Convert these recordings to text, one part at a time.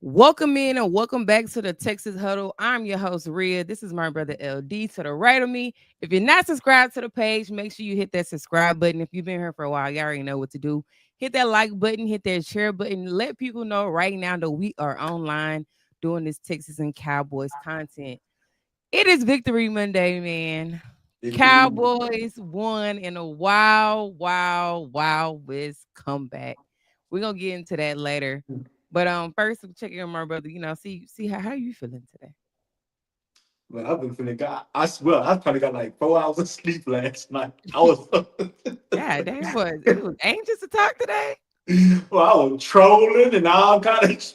Welcome in and welcome back to the Texas Huddle. I'm your host, Rhea. This is my brother LD to the right of me. If you're not subscribed to the page, make sure you hit that subscribe button. If you've been here for a while, you already know what to do. Hit that like button, hit that share button. Let people know right now that we are online doing this Texas and Cowboys content. It is Victory Monday, man. Victory. Cowboys won in a wild West comeback. We're gonna get into that later. But first I'm checking on my brother, see how you feeling today. Man, I've been feeling God. I swear, I probably got like 4 hours of sleep last night. I was, Yeah, damn was you was anxious to talk today. well, I was trolling and all kind of.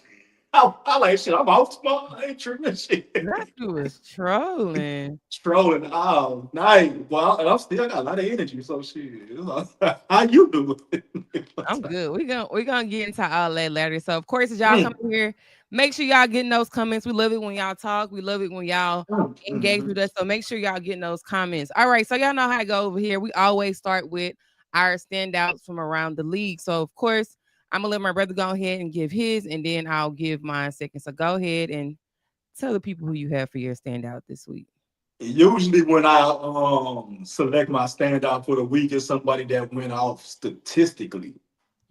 I like shit. I'm off tomorrow. I ain't tripping shit. That you was trolling. Trolling all night. Well, and I'm still got a lot of energy. So shit. How you doing? I'm good. We're gonna get into all that later. So of course, as y'all come in here, make sure y'all getting those comments. We love it when y'all talk. We love it when y'all engage Mhm. with us. So make sure y'all getting those comments. All right. So y'all know how I go over here. We always start with our standouts from around the league. So of course, I'm gonna let my brother go ahead and give his, and then I'll give mine second. So go ahead and tell the people who you have for your standout this week. Usually when I select my standout for the week is somebody that went off statistically.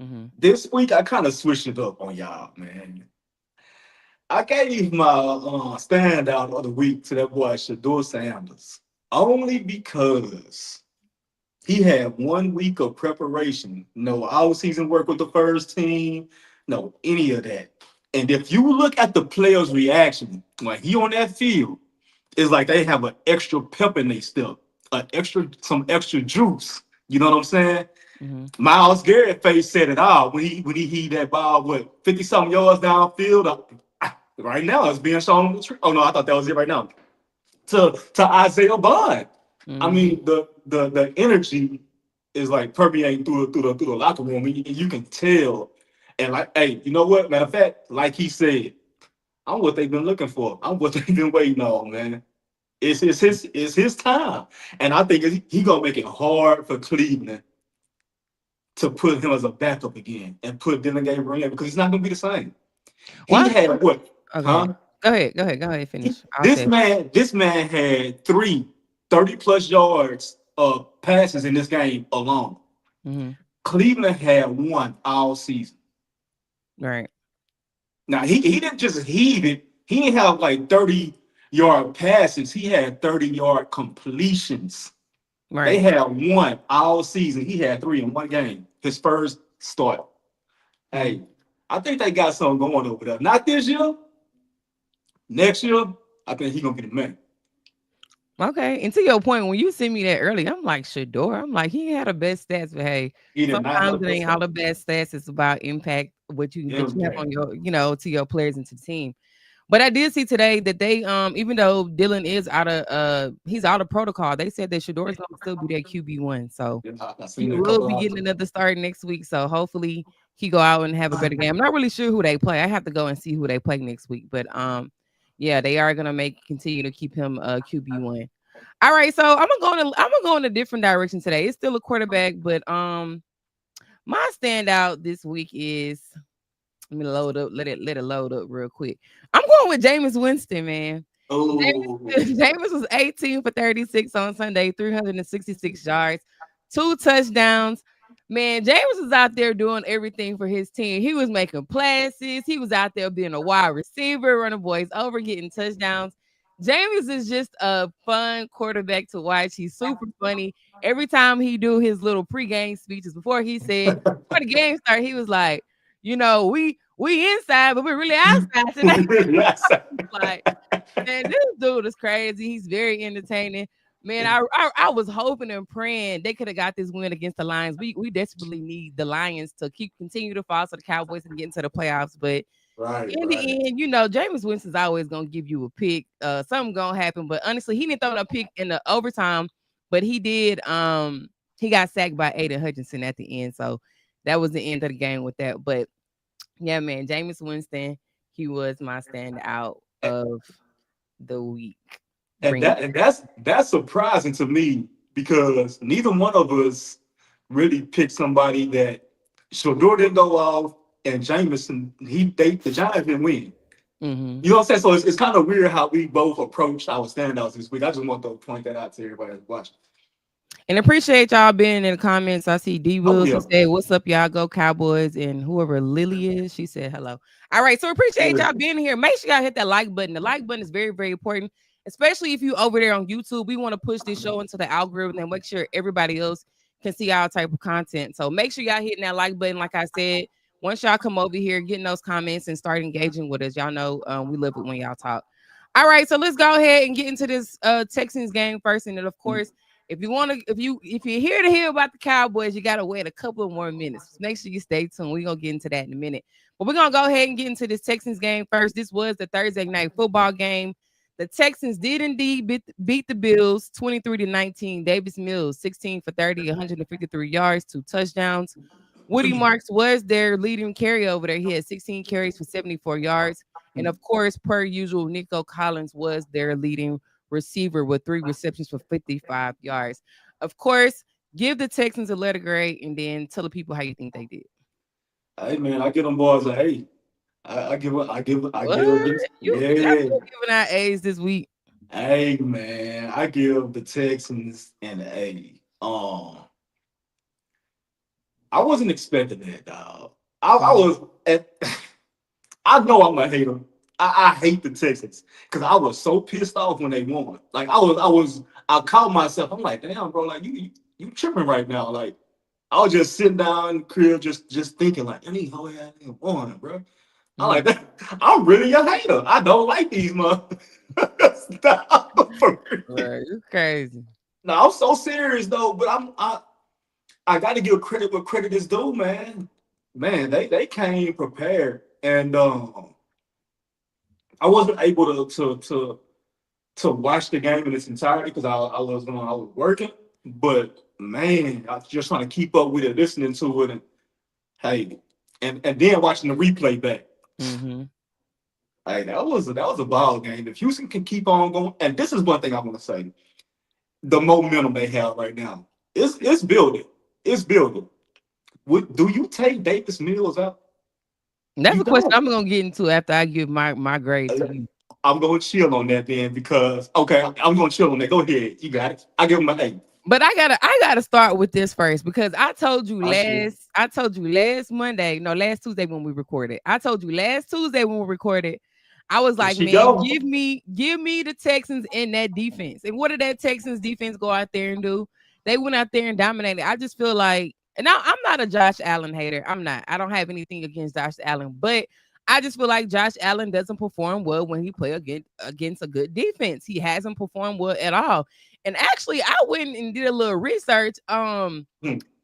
Mm-hmm. This week I kind of switched it up on y'all, man. I gave my standout of the week to that boy Shador Sanders only because he had 1 week of preparation, no all-season work with the first team, no any of that. And if you look at the players' reaction when he on that field, it's like they have an extra pep in their step, some extra juice. You know what I'm saying? Mm-hmm. Miles Garrett face said it all when he heaved that ball, what, 50 something yards downfield. Right now it's being shown on the tree. Oh no, I thought that was it right now. To Isaiah Bond. I Mm-hmm. mean, the energy is like permeating through the locker room. And you can tell. And like, hey, you know what? Matter of fact, like he said, I'm what they've been looking for. I'm what they've been waiting on, man. It's his time. And I think he gonna make it hard for Cleveland to put him as a backup again and put Dylan Gabriel in because it's not gonna be the same. He Well, had what? oh, go ahead. Huh? Go ahead. Go ahead. Go ahead. Finish. I'll This say. man, this man had 30 plus yards of passes in this game alone. Mm-hmm. Cleveland had one all season. Right. Now he didn't just heave it. He didn't have like 30-yard passes. He had 30-yard completions. They Right. had one all season. He had three in one game. His first start. Mm-hmm. Hey, I think they got something going over there. Not this year. Next year, I think he's gonna be the man. Okay. And to your point, when you sent me that earlier, I'm like, Shador. I'm like, he had the best stats, but hey, He did not have sometimes the it best ain't all start. the best stats. It's about impact, what you that you have Impact. on your, to your players and to the team. But I did see today that they even though Dylan is he's out of protocol, they said that Shador is gonna still be their QB1. So Yeah, I he seen a will couple be of getting another start next week. So hopefully he go out and have a better game. I'm not really sure who they play. I have to go and see who they play next week. But yeah, they are gonna continue to keep him QB1. All right, so I'm gonna go in a different direction today. It's still a quarterback, but my standout this week is, let me load up, let it load up real quick. I'm going with Jameis Winston, man. Oh, Jameis was 18 for 36 on Sunday, 366 yards, 2 touchdowns. Man, Jameis was out there doing everything for his team. He was making passes. He was out there being a wide receiver, running boys over, getting touchdowns. Jameis is just a fun quarterback to watch. He's super funny. Every time he do his little pregame speeches before the game started, he was like, we inside, but we're really outside tonight. yes. Like, man, this dude is crazy. He's very entertaining. Man, I was hoping and praying they could have got this win against the Lions. We desperately need the Lions to continue to fall to the Cowboys and get into the playoffs. But Right, in right. the end, Jameis Winston's always gonna give you a pick. Something gonna happen. But honestly, he didn't throw no pick in the overtime, but he did. He got sacked by Aiden Hutchinson at the end, so that was the end of the game with that. But yeah, man, Jameis Winston, he was my standout And, of the week. and Bring that and that's surprising to me because neither one of us really picked somebody that Shador didn't go off and Jameson the Giants didn't win. Mm-hmm. You know what I'm saying? So it's kind of weird how we both approached our standouts this week. I just want to point that out to everybody that's watching. And appreciate y'all being in the comments. I see D Oh Wills. He yeah, said, "What's up, y'all? Go Cowboys!" And whoever Lily is, she said hello. All right, so appreciate yeah. y'all being here. Make sure y'all hit that like button. The like button is very, very important, especially if you over there on YouTube. We want to push this show into the algorithm and make sure everybody else can see our type of content. So make sure y'all hitting that like button. Like I said, once y'all come over here, getting those comments and start engaging with us, y'all know we love it when y'all talk. All right, so let's go ahead and get into this Texans game first, and then of course if you want to, if you're here to hear about the Cowboys, you gotta wait a couple of more minutes. Make sure you stay tuned. We're gonna get into that in a minute. But we're gonna go ahead and get into this Texans game first. This was the Thursday night football game. The Texans did indeed beat the Bills 23-19. Davis Mills, 16 for 30, 153 yards, 2 touchdowns. Woody Marks was their leading carry over there. He had 16 carries for 74 yards. And of course, per usual, Nico Collins was their leading receiver with 3 receptions for 55 yards. Of course, give the Texans a letter grade and then tell the people how you think they did. Hey man, I give them boys a hey. I What? give them, Y'all yeah. still giving out A's this week? Hey man, I give the Texans an A. I wasn't expecting that, dog. I Mhm. was at, I know I'm a hater. I hate the Texans because I was so pissed off when they won. Like I caught myself. I'm like, damn, bro, like you tripping right now. Like I was just sitting down in the crib, just thinking, like, I need whole ass nigga won, bro. I'm like, Mhm. I'm really a hater. I don't like these motherfuckers. For real. Right, you crazy. No, I'm so serious though, but I got to give credit where credit is due, man. Man, they came prepared, and I wasn't able to watch the game in its entirety because I was working. But man, I was just trying to keep up with it, listening to it, and hey, and then watching the replay back. Mhm. Hey, that was a ball game. If Houston can keep on going, and this is one thing I want to say: the momentum they have right now, it's building, it's building. Do you take Davis Mills out? That's You a question don't. I'm gonna get into after I give my grade to you. I'm going to chill on that then because okay, I'm going to chill on that. Go ahead, you got it. I give him an A. But I gotta start with this first because I should. I told you last Monday, no, last Tuesday when we recorded. I told you last Tuesday when we recorded, I was Here like, she man, go. give me the Texans in that defense. And what did that Texans defense go out there and do? They went out there and dominated. I just feel like, and now I'm not a Josh Allen hater. I'm not. I don't have anything against Josh Allen, but I just feel like Josh Allen doesn't perform well when he play against a good defense. He hasn't performed well at all. And actually, I went and did a little research. Hmm.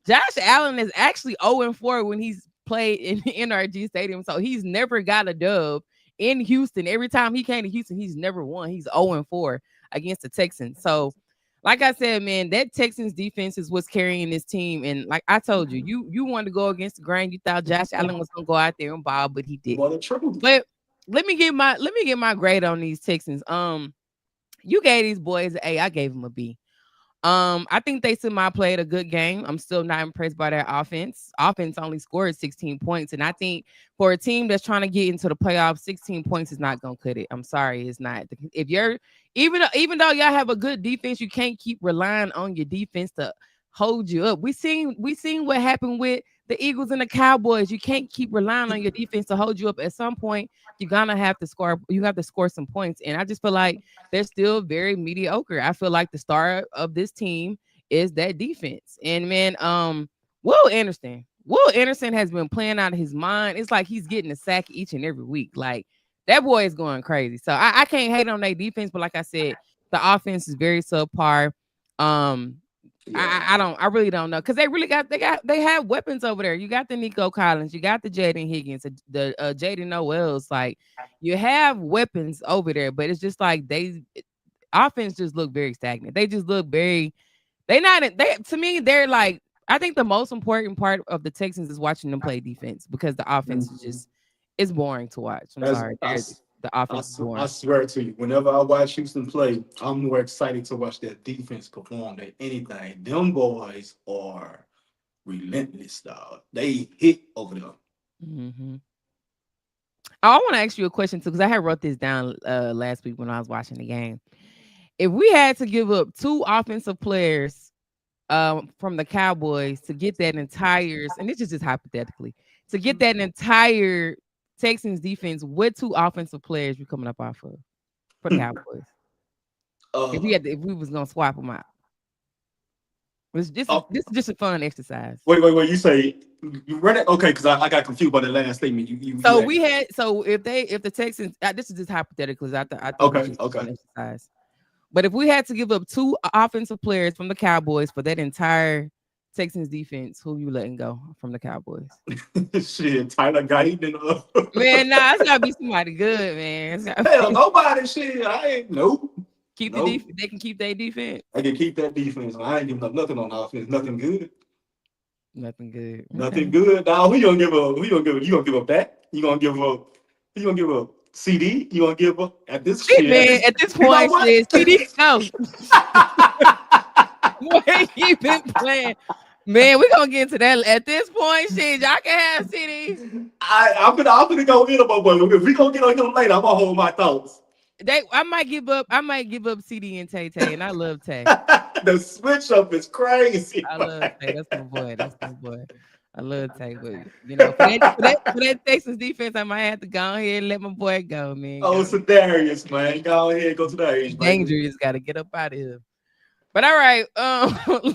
Josh Allen is actually 0-4 when he's played in the NRG Stadium. So he's never got a dub in Houston. Every time he came to Houston, he's never won. He's 0-4 against the Texans. So, like I said, man, that Texans defense is what's carrying this team. And like I told you, you wanted to go against the grain. You thought Josh Allen was gonna go out there and ball, but he Well, didn't. the truth. But let me get my grade on these Texans. You gave these boys an A. I gave them a B. I think they semi played a good game. I'm still not impressed by their offense. Offense only scored 16 points, and I think for a team that's trying to get into the playoffs, 16 points is not gonna cut it. I'm sorry, it's not. If you're even though y'all have a good defense, you can't keep relying on your defense to hold you up. We seen what happened with the Eagles and the Cowboys. You can't keep relying on your defense to hold you up. At some point, you're gonna have to score. You have to score some points, and I just feel like they're still very mediocre. I feel like the star of this team is that defense. And man, Will Anderson has been playing out of his mind. It's like he's getting a sack each and every week. Like that boy is going crazy. So I can't hate on their defense, but like I said, the offense is very subpar. Um, Yeah. I really don't know because they have weapons over there. You got the Nico Collins, you got the Jaden Higgins, the Jaden Noels. Like you have weapons over there, but it's just like offense just look very stagnant. They just look very they not they to me they're like I think the most important part of the Texans is watching them play defense because the offense is Mhm. just it's boring to watch. I'm As sorry, I, s- the offense is I boring. swear to you, whenever I watch Houston play, I'm more excited to watch their defense perform than anything. Them boys are relentless, dog. They hit over there. Mhm. I want to ask you a question too, because I had wrote this down last week when I was watching the game. If we had to give up two offensive players from the Cowboys to get that entire, and this is just hypothetically, to get that entire Texans defense, what two offensive players you coming up off of for the Cowboys? uh, If we was gonna swap them out, oh, this is just a fun exercise. wait. You say you read it? Okay, because I got confused by the last statement. You So asked. if the Texans, this is just hypothetical. 'Cause I think it's Okay, just a okay. fun exercise. But if we had to give up two offensive players from the Cowboys for that entire Texans defense, who you letting go from the Cowboys? Shit, Tyler Guyton and Man, nah, it's gotta be somebody good, man. It's gotta hell, be, nobody. Shit, I ain't nope, keep the nope. defense. They can keep their defense. I can keep that defense. I ain't giving up nothing on offense. Nothing good. Nothing good. Nothing Okay. good. Now who you gonna give up? Who you gonna give up? You gonna give up that? You gonna give up? You gonna give up CD? You gonna give up at this Shit, shit? man. At this You know point, what? shit, CD go. Boy, he been playing. Man, we gonna get into that at this point. Shit, y'all can have CD. I'm gonna go in about boy. If we gonna get on him later, I'm gonna hold my thoughts. I might give up. I might give up CD and Tay Tay, and I love Tay. The switch up is crazy, I love Tay. man. That's my boy. That's my boy. I love Tay, but for that Texas defense, I might have to go ahead and let my boy go, man. Oh, Go it's a Darius, man. Go ahead, go to the age, baby. dangerous. Got to get up out of here. But all right,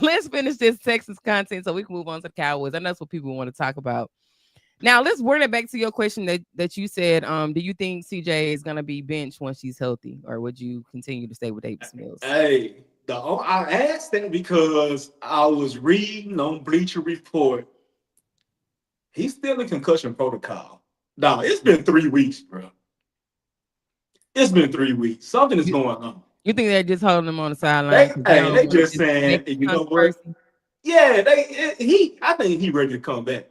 let's finish this Texas content so we can move on to the Cowboys. I know that's what people want to talk about. Now let's word it back to your question that you said. Do you think CJ is gonna be benched once she's healthy, or would you continue to stay with Davis Mills? Hey, I asked that because I was reading on Bleacher Report. He's still in concussion protocol. Now, it's been 3 weeks, bro. It's been 3 weeks. Something is You, going on. you think they're just holding him on the sideline because they don't They want just this to saying, make you know what? controversy? Yeah, I think he ready to come back.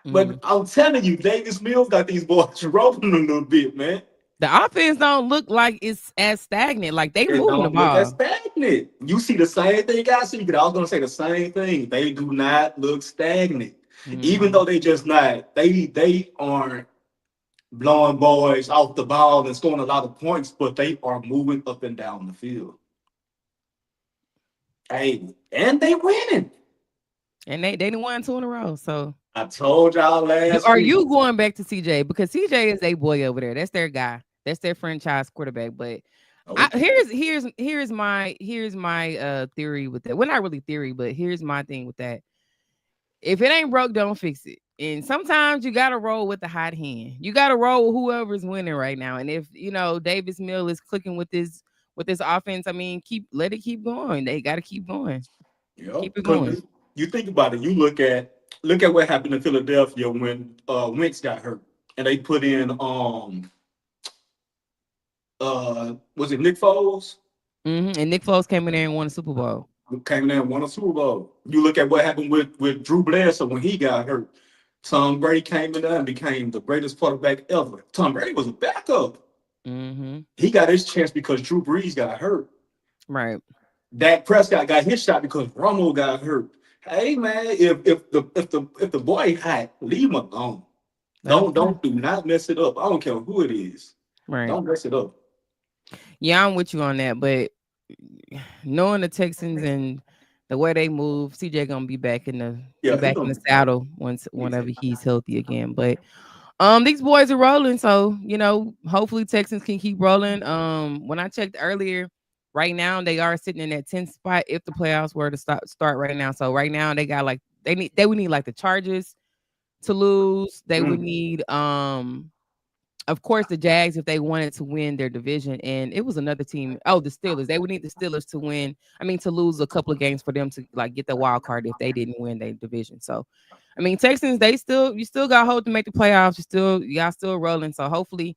But Mhm. I'm telling you, Davis Mills got these boys rolling a little bit, man. The offense don't look like it's as stagnant. Like they It moving the don't look as ball. stagnant. You see the same thing I see. I was gonna say the same thing. They do not look stagnant, even Mhm. though they just not. They aren't blowing boys off the ball and scoring a lot of points, but they are moving up and down the field. Hey, and they winning. And they didn't win two in a row. So I told y'all last are week. you going back to CJ because CJ is a boy over there? That's their guy. That's their franchise quarterback. But Nope. here's my theory with that. Well, not really theory, but here's my thing with that. If it ain't broke, don't fix it. And sometimes you gotta roll with the hot hand. You gotta roll with whoever's winning right now. And if Davis Mill is clicking with this offense, I mean, let it keep going. They gotta keep going. Yep. Keep it going. Because you think about it, you look at what happened in Philadelphia when Wentz got hurt, and they put in was it Nick Foles? And Nick Foles came in there and won a Super Bowl. Who came in there and won a Super Bowl. You look at what happened with Drew Bledsoe when he got hurt. Tom Brady came in there and became the greatest quarterback ever. Tom Brady was a backup. Mm-hmm. He got his chance because Drew Brees got hurt. Right. Dak Prescott got his shot because Romo got hurt. Hey man, if the boy hot, leave him alone. Let him play. Do not mess it up. I don't care who it is. Right. Don't mess it up. Yeah, I'm with you on that. But knowing the Texans and the way they move, CJ gonna be Yeah, he back in gonna the be back. saddle whenever he's healthy again. But these boys are rolling, so hopefully Texans can keep rolling. When I checked earlier, right now they are sitting in that 10th spot if the playoffs were to start right now. So right now they got like they would need like the Chargers to lose. They would Mm. need of course the Jags if they wanted to win their division, and it was another team. Oh, the Steelers. They would need the Steelers to win. I mean to lose a couple of games for them to like get the wild card if they didn't win their division. So I mean, Texans, you still got hope to make the playoffs. Y'all still rolling. So hopefully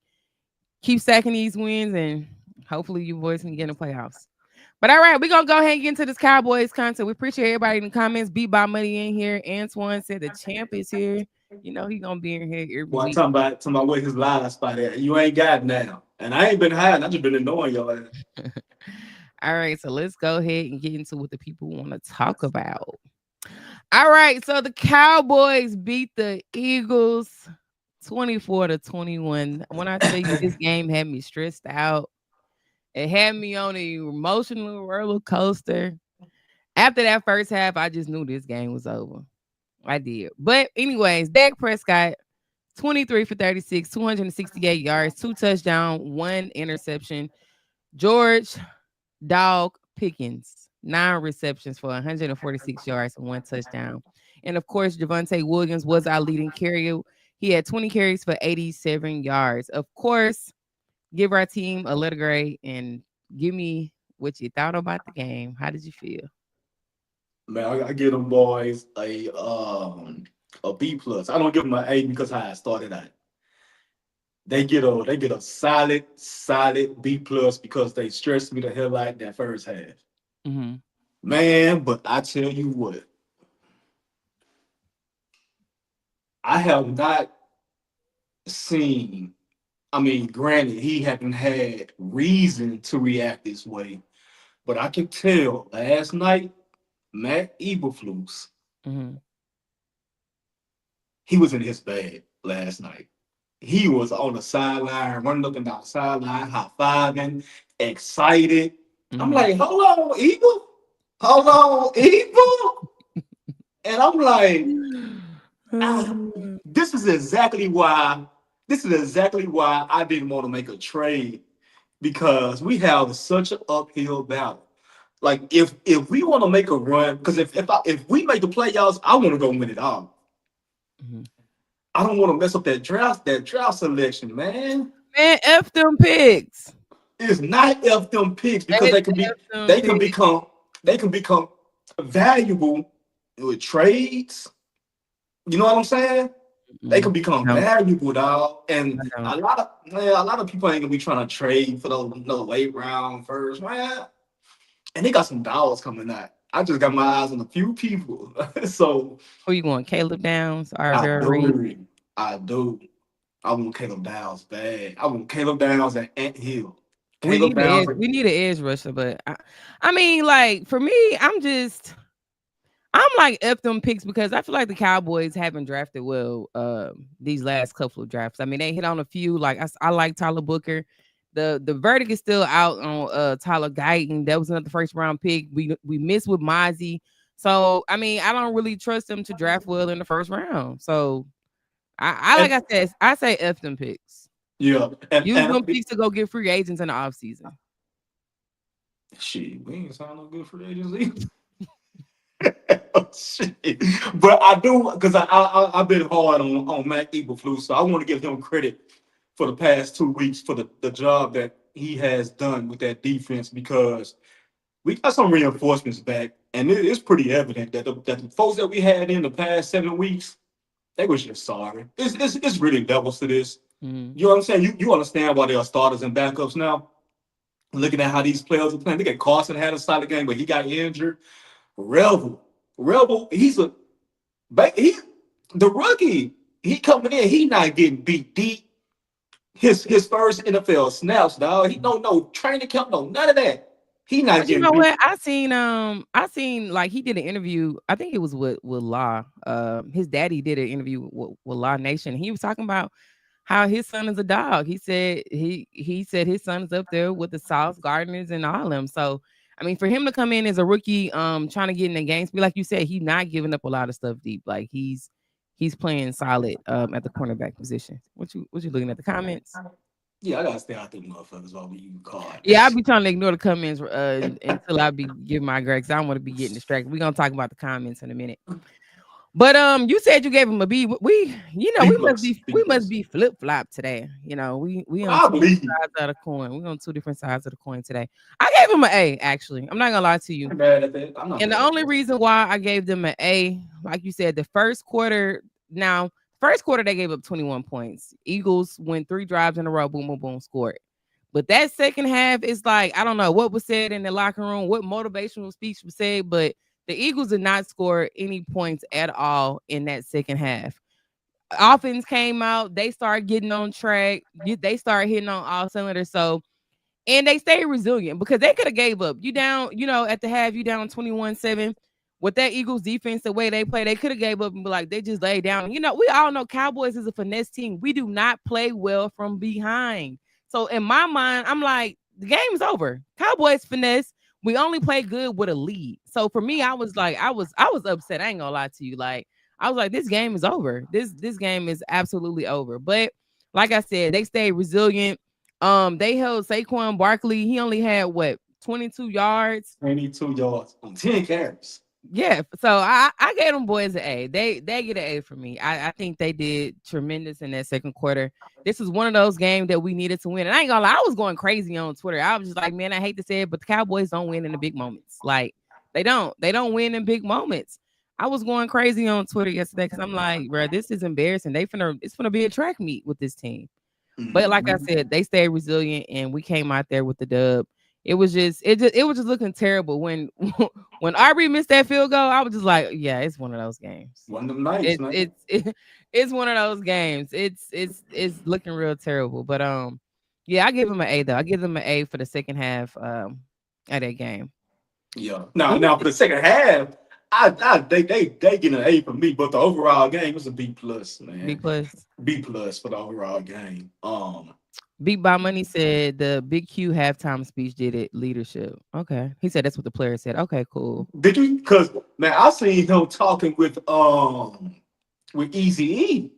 keep stacking these wins and hopefully you boys can get in the playoffs. But all right, we're gonna go ahead and get into this Cowboys content. We appreciate everybody in the comments. Beat by Money in here. Antoine said the champ is here. He gonna be in here every Boy, I'm week. talking about where his live spot at. You ain't got now. And I ain't been hiding. I just been annoying your ass. All right, so let's go ahead and get into what the people want to talk about. All right, so the Cowboys beat the Eagles 24-21. When I tell you this game had me stressed out, it had me on an emotional roller coaster. After that first half, I just knew this game was over. I did. But anyways, Dak Prescott, 23 for 36, 268 yards, 2 touchdowns, 1 interception. George Dog Pickens, 9 receptions for 146 yards and 1 touchdown. And of course, Javonte Williams was our leading carrier. He had 20 carries for 87 yards. Of course, give our team a letter grade and give me what you thought about the game. How did you feel? Man, I give them boys a B plus. I don't give them an A because how I started out. They get a solid B plus because they stressed me the hell out that first half. Mm-hmm. Man, but I tell you what, I have not seen. I mean, granted, he haven't had reason to react this way, but I can tell last night, Matt Eberflus, Mm-hmm. he was in his bag last night. He was on the sideline, running up and down the sideline, high fiving, excited. I'm Mm-hmm. like, hold on, Eagle. Hold on, Eagle. And I'm like, ah, this is exactly why. This is exactly why I didn't want to make a trade because we have such an uphill battle. Like if we want to make a run, because if we make the playoffs, I want to go win it all. Mhm. I don't want to mess up that draft selection, man. Man, F them pigs. It's not F them picks because It's F them they can pigs. become they can become valuable with trades. You know what I'm saying? They Mm-mm. can become No, valuable, dog. I And don't. a lot of people ain't gonna be trying to trade for those another late round first, man. And they got some dollars coming out. I just got my eyes on a few people, so Who you going? Caleb Downs or I Vera Reed? do, I do. I want Caleb Downs bad. I want Caleb Downs and Ant Hill. We Caleb need the Downs. edge. We need an edge rusher, but I mean, like for me, I'm like F them picks because I feel like the Cowboys haven't drafted well these last couple of drafts. I mean, they hit on a few. Like I like Tyler Booker. The verdict is still out on Tyler Guyton. That was another first round pick. We missed with Mozzie. So I mean, I don't really trust them to draft well in the first round. So I like And I said, I say F them picks. yeah, Use them picks to go get free agents in the offseason. shit, we ain't signed no good free agency. Oh, shit. But I do because I've been hard on Matt Eberflus, so I want to give him credit for the past 2 weeks for the job that he has done with that defense because we got some reinforcements back, and it's pretty evident that the folks that we had in the past 7 weeks they was just sorry. It's really levels to this. Mhm. You know what I'm saying? You understand why they are starters and backups now. Looking at how these players are playing, look at Carson had a solid game, but he got injured. Rebel, Rebel, he's a he the rookie. He coming in, he not getting beat deep. His first NFL snaps, dog. He don't know training camp, no none of that. He not But you getting know beat. what? I seen like he did an interview. I think it was with Law. His daddy did an interview with Law Nation. He was talking about how his son is a dog. He said his son is up there with the South Gardeners and all them. So I mean, for him to come in as a rookie, trying to get in the game, be like you said, he's not giving up a lot of stuff deep. Like he's playing solid at the cornerback position. What you looking at the comments? Yeah, I gotta stay out there, motherfuckers, while we use Yeah, I'll cards. be trying to ignore the comments until I be giving my grade 'cause I don't want to be getting distracted. We're gonna talk about the comments in a minute. But you said you gave him a B. We B we must plus, be B we must plus. be flip flop today. We on I two different believe. sides of the coin. We on two different sides of the coin today. I gave him an A. Actually, I'm not gonna lie to you. I'm mad at that. I'm not And the mad at only that. reason why I gave them an A, like you said, the first quarter. Now, first quarter they gave up 21 points. Eagles went 3 drives in a row. Boom, boom, boom, scored. But that second half is like I don't know what was said in the locker room, what motivational speech was said, but the Eagles did not score any points at all in that second half. Offense came out, they started getting on track, they started hitting on all cylinders. So and they stayed resilient because they could have gave up. You down, at the half, you down 21-7. with that Eagles defense, the way they play, they could have gave up and be like, they just laid down. You know, we all know Cowboys is a finesse team. We do not play well from behind. So in my mind, I'm like, the game's over. Cowboys finesse. We only play good with a lead. So for me, I was like, I was upset. I ain't gonna lie to you. Like, I was like, this game is over. This game is absolutely over. But like I said, they stayed resilient. They held Saquon Barkley. He only had what 22 yards. 22 yards on 10 carries. Yeah, so I gave them boys an A. They get an A for me. I think they did tremendous in that second quarter. This was one of those games that we needed to win. And I ain't gonna lie, I was going crazy on Twitter. I was just like, man, I hate to say it, but the Cowboys don't win in the big moments. Like they don't. They don't win in big moments. I was going crazy on Twitter yesterday because I'm like, bro, this is embarrassing. It's gonna be a track meet with this team. But like I said, they stayed resilient and we came out there with the dub. It was just looking terrible when when Aubrey missed that field goal. I was just like, yeah, it's one of those games. One of them nights, It, man. it's one of those games. It's looking real terrible. But yeah, I give them an A though. I give them an A for the second half of that game. Yeah. Who Now for the second half, they get an A from me, but the overall game was a B plus, B man. plus? B plus for the overall game. Beat by Money said the Big Q halftime speech did it. Leadership. Okay, he said that's what the player said. Okay, cool. Did you? Because man, I seen him talking with Easy E.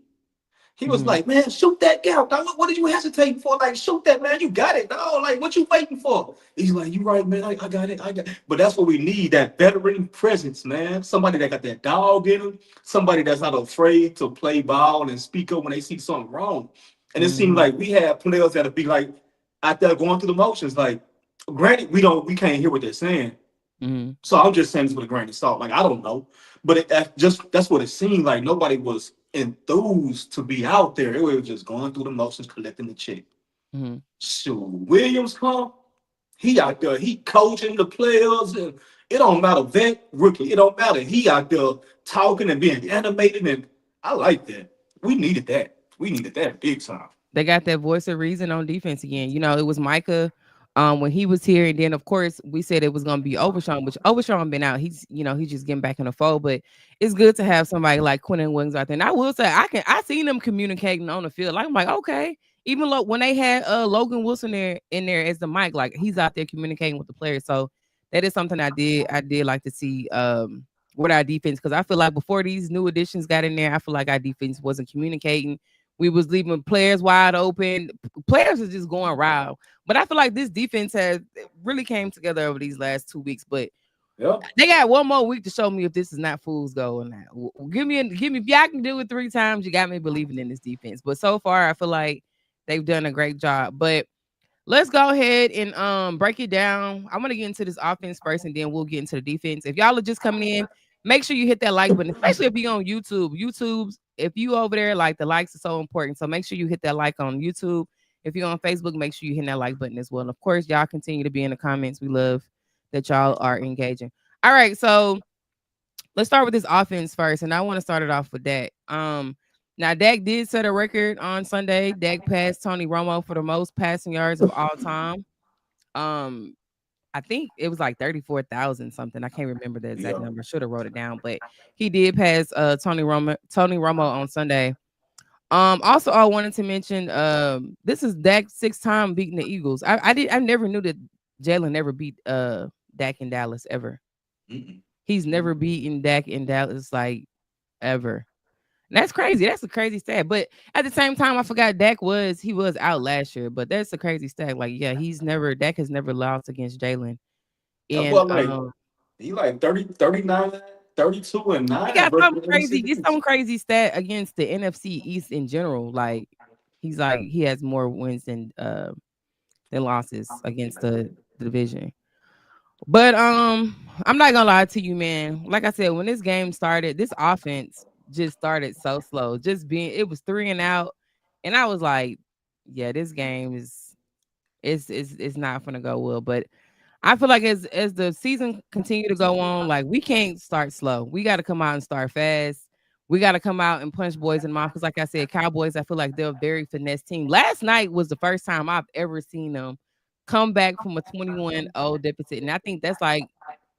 He was Hmm. like, man, shoot that gap. Dog. What did you hesitate for? Like, shoot that, man. You got it, dog. Like, what you waiting for? He's like, you right, man. I got it. I got it. But that's what we need, that veteran presence, man. Somebody that got that dog in them. Somebody that's not afraid to play ball and speak up when they see something wrong. And it seemed Hmm. like we have players that'll be like out there going through the motions. Like, granted, we can't hear what they're saying. Hmm. So I'm just saying this with a grain of salt. Like I don't know, but that's what it seemed like. Nobody was enthused to be out there. It was just going through the motions, collecting the check. Hmm. So Williams come, he out there, he coaching the players, and it don't matter vet, rookie, it don't matter. He out there talking and being animated, and I like that. We needed that. We needed that big time. They got that voice of reason on defense again. You know, it was Micah when he was here, and then of course we said it was gonna be Overshawn, which Overshawn been out. He's just getting back in the fold, but it's good to have somebody like Quentin Williams out there. And I will say I seen them communicating on the field. Like, I'm like, okay. Even when they had Logan Wilson there in there as the mic, like he's out there communicating with the players. So that is something I did like to see with our defense, because I feel like before these new additions got in there, I feel like our defense wasn't communicating. We was leaving players wide open. Players are just going wild. But I feel like this defense has really came together over these last 2 weeks. But Yeah. they got one more week to show me if this is not fool's gold or not. Give me if y'all can do it 3 times, you got me believing in this defense. But so far, I feel like they've done a great job. But let's go ahead and break it down. I want to get into this offense first, and then we'll get into the defense. If y'all are just coming in, make sure you hit that like button, especially if you're on YouTube. YouTube's if you over there, like the likes are so important. So make sure you hit that like on YouTube. If you're on Facebook, make sure you hit that like button as well. And of course, y'all continue to be in the comments. We love that y'all are engaging. All right, so let's start with this offense first, and I want to start it off with Dak. Now Dak did set a record on Sunday. Dak passed Tony Romo for the most passing yards of all time. Um, I think it was like 34,000 something. I can't remember the exact Yeah. number. Should have wrote it down, but he did pass Tony Romo on Sunday. Also I wanted to mention this is Dak sixth time beating the Eagles. I never knew that Jalen never beat Dak in Dallas ever. Mm-mm. He's never beaten Dak in Dallas like ever. And that's crazy. That's a crazy stat. But at the same time, I forgot he was out last year. But that's a crazy stat. Like, yeah, Dak has never lost against Jalen. That And boy he like 30, 39, 32 and he 9 got versus some the NFC crazy, it's some East. crazy stat against the NFC East in general. Like he has more wins than losses against the division. But I'm not gonna lie to you, man. Like I said, when this game started, this offense just started so slow. It was three and out, and I was like, yeah, this game is not gonna go well. But I feel like as the season continue to go on, like we can't start slow. We got to come out and start fast. We got to come out and punch boys in the mouth. Because, like I said, Cowboys, I feel like they're a very finesse team. Last night was the first time I've ever seen them come back from a 21-0 deficit, and I think that's like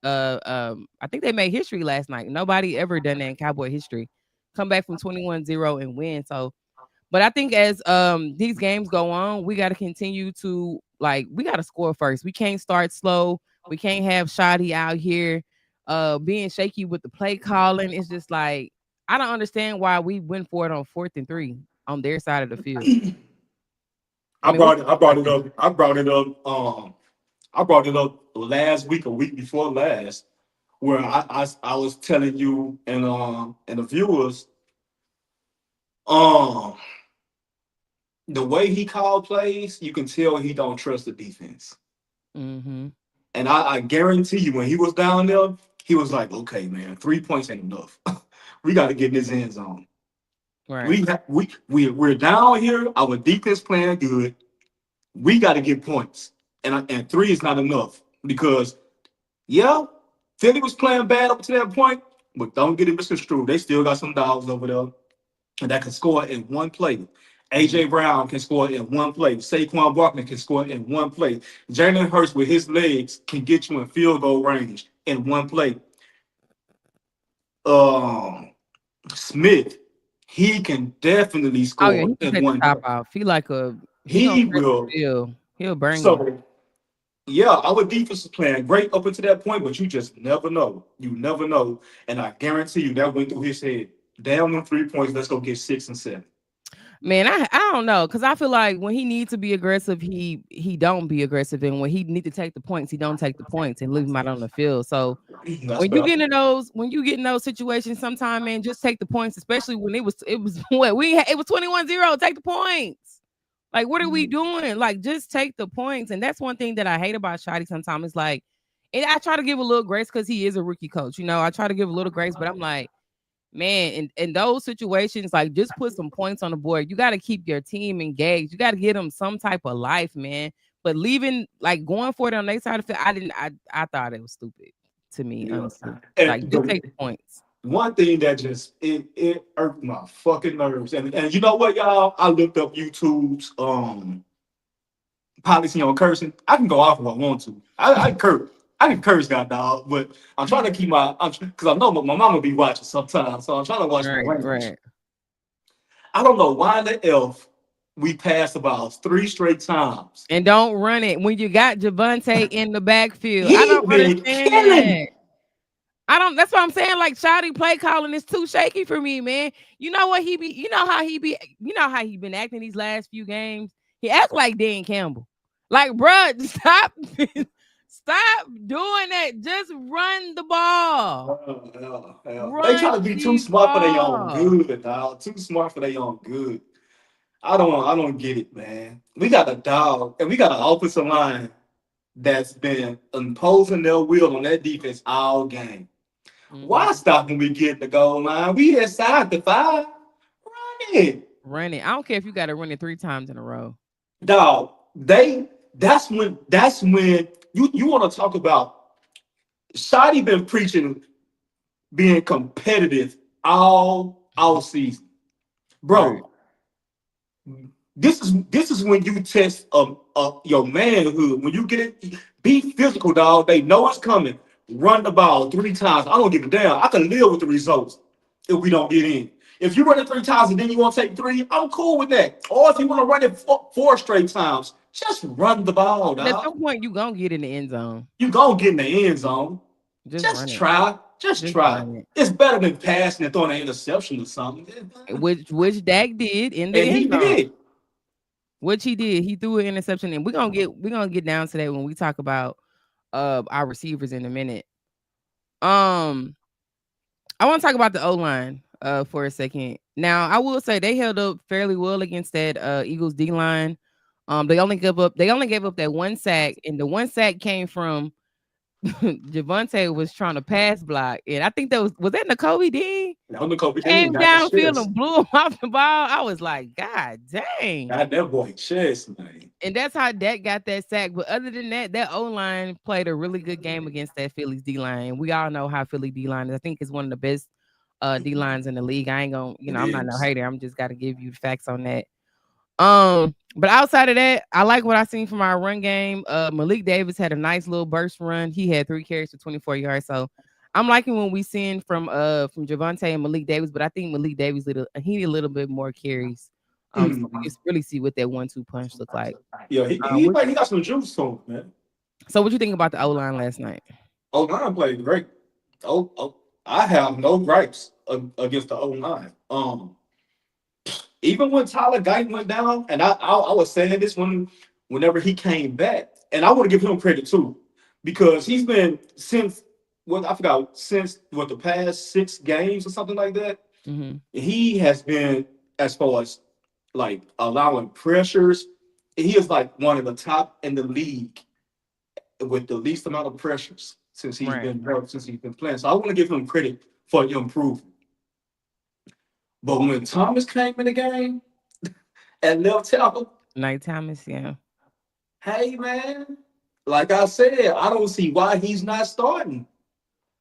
I think they made history last night. Nobody ever done that in Cowboy history. Come back from 21-0 and win. So, but I think as these games go on, we got to continue to like we got to score first. We can't start slow. We can't have Shoddy out here being shaky with the play calling. It's just like I don't understand why we went for it on 4th and 3 on their side of the field. I mean, what's I your brought thought it there? up. I brought it up last week, a week before last, where I was telling you and the viewers, um, the way he called plays, you can tell he don't trust the defense. Mm-hmm. And I guarantee you, when he was down there, he was like, "Okay, man, 3 points ain't enough. We got to get in this end zone. Right. We're down here. Our defense playing good. We got to get points, and three is not enough because yeah, Philly was playing bad up to that point, but don't get it misconstrued. They still got some dogs over there and that can score in one play. Mm. AJ Brown can score in one play. Saquon Barkley can score in one play. Jalen Hurts with his legs can get you in field goal range in one play. Um, Smith, he can definitely Oh yeah, score he can in take the one top play. off. He gonna He stretch will. the field. He'll burn you. So yeah, our defense is playing great up until that point, but you just never know. You never know. And I guarantee you that went through his head. Down them 3 points, let's go get 6 and 7. Man, I don't know because I feel like when he needs to be aggressive, he don't be aggressive, and when he need to take the points, he don't take the points and leave him out on the field. So That's better. when you get in those situations, sometime man, just take the points, especially when it was what it was 21-0. Take the points. Like, what are we doing? Like, just take the points. And that's one thing that I hate about Shotty sometimes. Is like, and I try to give a little grace because he is a rookie coach. I try to give a little grace, but I'm like, man, in those situations, like just put some points on the board. You got to keep your team engaged. You got to get them some type of life, man. But leaving, like going for it on their side of it, I thought it was stupid to me, Yeah. honestly. Like And just take the the points. one thing that just it irked my fucking nerves. And you know what, y'all? I looked up YouTube's policy on cursing. I can go off if I want to. I curse. I can curse, god dog, but I'm trying to keep because I know my mama be watching sometimes, so I'm trying to watch my Right, language. right. I don't know why the elf we passed about 3 straight times. And don't run it when you got Javante in the backfield. I He don't been understand killing. that. I don't. That's what I'm saying. Like Shotty play calling is too shaky for me, man. You know what he be? You know how he be? You know how he been acting these last few games? He act like Dan Campbell. Like, bruh, stop, stop doing that. Just run the ball. They try Run to be too the smart for their own ball. good, dog. Too smart for their own good. I don't get it, man. We got a dog, and we got an offensive line that's been imposing their will on that defense all game. Why Mhm. stop when we get the goal line? We inside the 5. Run it. Run it. I don't care if you got to run it 3 times in a row. Dog, that's when you want to talk about Shotty been preaching being competitive all season. Right. Bro, this is when you test your manhood. When you get it, be physical, dog. They know it's coming. Run the ball 3 times. I don't give a damn. I can live with the results if we don't get in. If you run it 3 times and then you want to take three, I'm cool with that. Or if you want to run it 4 straight times, just run the ball, But at dog. some point, you gonna get in the end zone. You gonna get in the end zone. Just Just run it. try. Just Just try. run it. It's better than passing and throwing an interception or something. Which Dak did in the And end he zone. did. Which he did. He threw an interception, and we're gonna get down to that when we talk about our receivers in a minute. Um, I want to talk about the O line for a second. Now, I will say they held up fairly well against that Eagles D line. They only gave up that one sack, and the one sack came from Javante was trying to pass block, and I think that was that N'Kobe Dean Now the Kobe Dean came got the downfield chest. and blew him off the ball. I was like, God dang. Got that boy chest, man. And that's how Dak got that sack. But other than that, that O line played a really good game against that Phillies D line. We all know how Philly D line is. I think it's one of the best D lines in the league. I ain't gonna, It I'm not no is. hater. I'm just got to give you the facts on that. But outside of that, I like what I seen from our run game. Malik Davis had a nice little burst run. He had 3 carries for 24 yards. So I'm liking what we seeing from Javante and Malik Davis, but I think Malik Davis he need a little bit more carries. So we Mm. can really see what that 1-2 punch look like. Yeah, What, he got some juice to him, man. so what you think about the O line last night? O line played great. I have no gripes against the O line. Even when Tyler Guyton went down, and I was saying this whenever he came back, and I want to give him credit too, because he's been since what I forgot since what the past 6 games or something like that. Mm-hmm. He has been as far as like allowing pressures. He is like one of the top in the league with the least amount of pressures Right. since he's been playing. So I want to give him credit for improving. But when Thomas came in the game at left tackle, Nighttime is yeah. hey man, like I said, I don't see why he's not starting.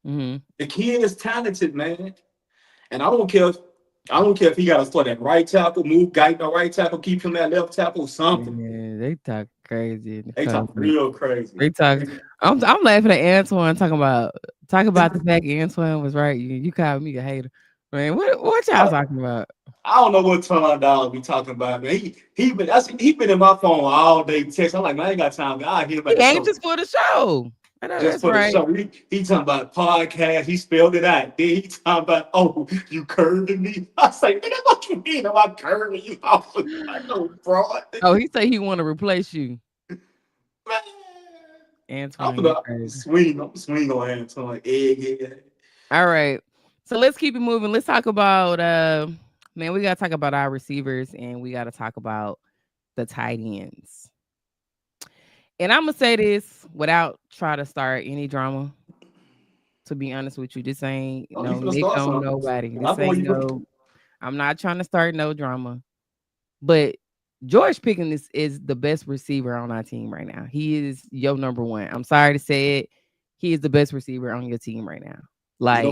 Mm-hmm. The kid is talented, man, and I don't care if he got to start at right tackle, move Guyton to right tackle, keep him at left tackle, something. Yeah, they talk crazy in the They talk comments. real crazy. They talk. I'm laughing at Antoine talking about the fact Antoine was right. You called me a hater, man. What y'all I, talking about? I don't know what Tom Dog be talking about, man. He been in my phone all day text. I'm like, man, I ain't got time. I hear him He at the ain't show just for the show. I know just that's for the right. show. He talking about podcast. He spelled it out. Then he talking about, oh, you curving me. I say, nigga, what you mean? Am I curving you? I know, fraud. Oh, he said he want to replace you, Man, I'm Antoine. You gonna crazy. swing. I'm swing on Antoine. Yeah. All right, so let's keep it moving. Let's talk about man. We gotta talk about our receivers and we gotta talk about the tight ends. And I'm gonna say this without trying to start any drama. To be honest with you, this ain't Oh, you no finna Nick start on something. nobody. I This know ain't you no. finna. I'm not trying to start no drama. But George Pickens is the best receiver on our team right now. He is your number one. I'm sorry to say it. He is the best receiver on your team right now. Like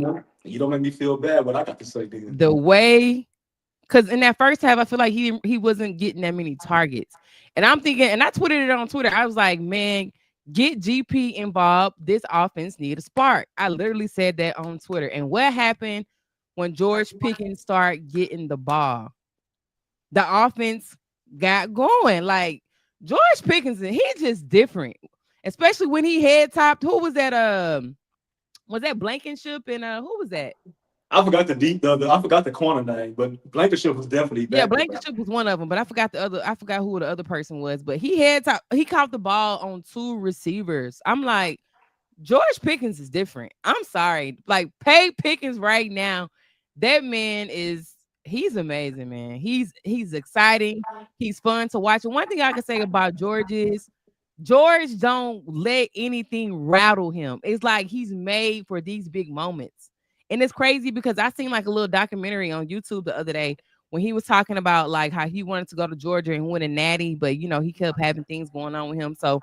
You don't make me feel bad. What I got to say, then. the way, because in that first half, I feel like he wasn't getting that many targets. And I'm thinking, and I tweeted it on Twitter. I was like, man, get GP involved. This offense need a spark. I literally said that on Twitter. And what happened when George Pickens started getting the ball? The offense got going. Like George Pickens, he's just different. Especially when he head topped. Who was that? Was that Blankenship and who was that? I forgot I forgot the corner name, but Blankenship was definitely Yeah, back there. Blankenship was one of them, but I forgot the other. I forgot who the other person was. But he head top. He caught the ball on 2 receivers. I'm like, George Pickens is different. I'm sorry. Like, pay Pickens right now. That man he's amazing, man. He's exciting. He's fun to watch. And one thing I can say about George is George don't let anything rattle him. It's like he's made for these big moments. And it's crazy because I seen like a little documentary on YouTube the other day when he was talking about like how he wanted to go to Georgia and win a natty, but he kept having things going on with him. So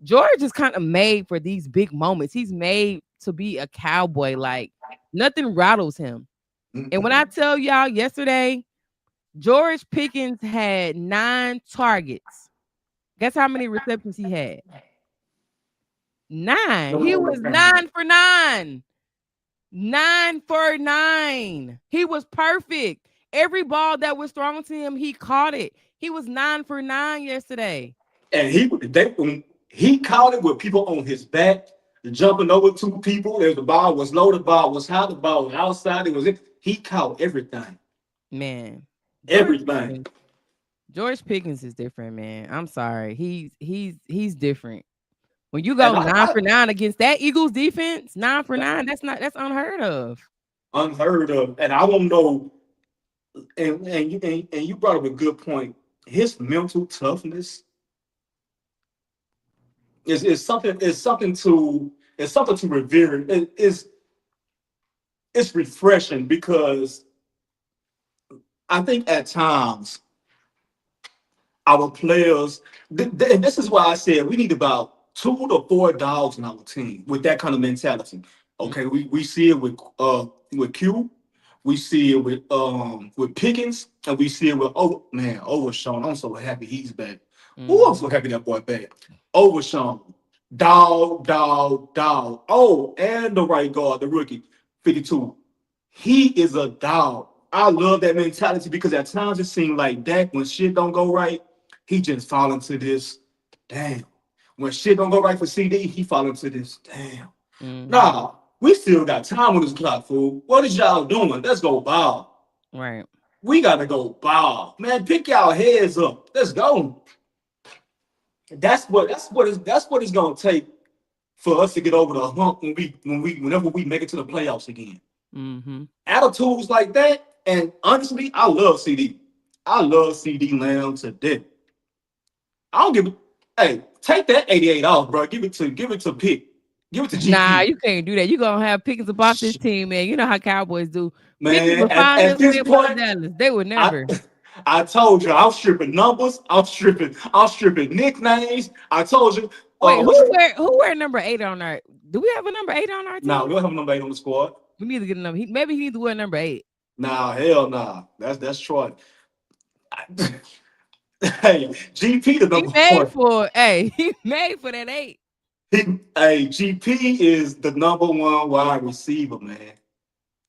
George is kind of made for these big moments. He's made to be a cowboy. Like nothing rattles him. And when I Mm-mm. tell y'all yesterday, George Pickens had 9 targets. Guess how many receptions he had? 9. He was 9 for 9. 9 for 9. He was perfect. Every ball that was thrown to him, he caught it. He was 9 for 9 yesterday. And when he caught it with people on his back, jumping over 2 people. As the ball was low, the ball was high, the ball was outside. He caught everything. Man, George Everything. Pickens. George Pickens is different, man. I'm sorry. He's different. When you go And 9 for 9 against that Eagles defense, 9 for 9, that's unheard of. unheard of. And I don't know. And you brought up a good point. His mental toughness is something. It's something to revere. It's refreshing because I think at times our players, and this is why I said we need about 2 to 4 dogs in our team with that kind of mentality. Mm, Okay, we see it with Q. We see it with Pickens, and we see it with Overshawn. I'm so happy he's back. Oh, I'm Mm-hmm. so happy that boy back. Overshawn, dog, dog, dog. Oh, and the right guard, the rookie, 52. He is a dog. I love that mentality because at times it seems like Dak, when shit don't go right, he just fall into this. Damn. When shit don't go right for CD, he fall into this. Damn. Mm-hmm. Nah, we still got time on this clock, fool. What is y'all doing? Let's go ball. Right. We gotta go ball. Man, pick y'all heads up. Let's go. That's what it's gonna take for us to get over the hump whenever we make it to the playoffs again. Mm-hmm. Attitudes like that, and honestly, I love CD. I love CD Lamb to death. I don't give it. Hey, take that 88 off, bro. Give it to Pick. Give it to Nah, GP. you can't do that. You gonna have Pickens up off this team, man. You know how Cowboys do. Pickens Man, will at, find at his this way about point, Dallas. They would I never. I told you I'm stripping numbers. I'm stripping nicknames. I told you. Wait, What's who wear number 8 on our? Do we have a number 8 on our Now team? we don't have nobody on the squad. We need to get a number. Maybe he needs to wear number 8. Nah, hell nah. That's Troy. Hey, GP the He number made one. for Hey, he made for that 8. Hey, GP is the number one wide receiver, man.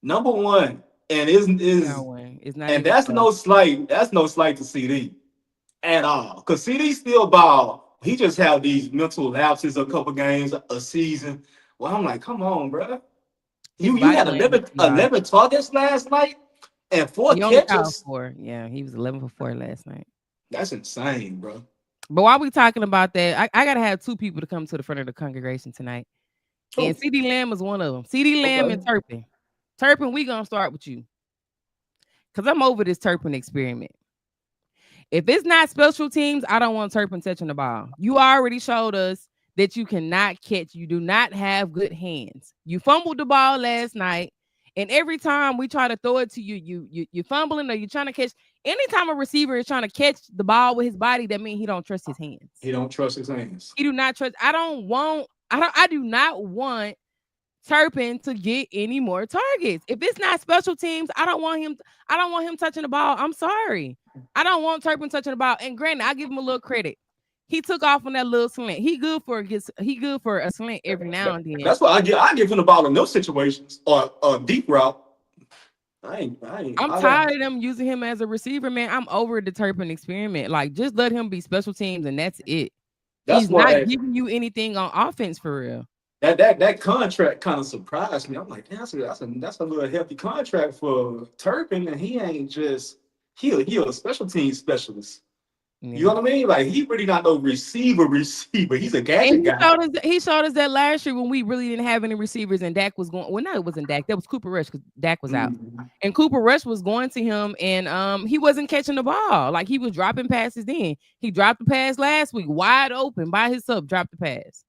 Number one, and is No way. It's not and even that's close. no slight. That's no slight to CD at all. Cause CD still ball. He just have these mental lapses a couple games a season. Well, I'm like, come on, bro. His You body had language 11, be off. 11 targets last night and four He only caught catches. 4. Yeah, he was 11 for 4 last night. That's insane, bro. But while we talking about that, I gotta have 2 people to come to the front of the congregation tonight. And Oh, CD Lamb is one of them. CD Lamb and okay. Turpin. Turpin, we gonna start with you. Cause I'm over this Turpin experiment. If it's not special teams, I don't want Turpin touching the ball. You already showed us that you cannot catch. You do not have good hands. You fumbled the ball last night, and every time we try to throw it to you, you fumbling or you're trying to catch. Anytime a receiver is trying to catch the ball with his body, that means he don't trust his hands. He don't trust his hands. He do not trust. I do not want Turpin to get any more targets. If it's not special teams, I don't want him touching the ball. I'm sorry. I don't want Turpin touching the ball. And granted, I give him a little credit. He took off on that little slant. He good for a slant every now and then. That's why I give him the ball in those situations or a deep route. I'm I don't. tired of them using him as a receiver, man. I'm over the Turpin experiment. Like, just let him be special teams and that's it. That's He's why not that giving you anything on offense for real. that that, that contract kind of surprised me. I'm like, that's a little hefty contract for Turpin, and he ain't just he a special team specialist. You Yeah. know what I mean? Like he really not no receiver. He's a And gadget he guy. showed us that last year when we really didn't have any receivers and Dak was going. Well, no, it wasn't Dak. That was Cooper Rush because Dak was out. Mhm. And Cooper Rush was going to him and he wasn't catching the ball. Like he was dropping passes then. He dropped the pass last week, wide open by himself, dropped the pass.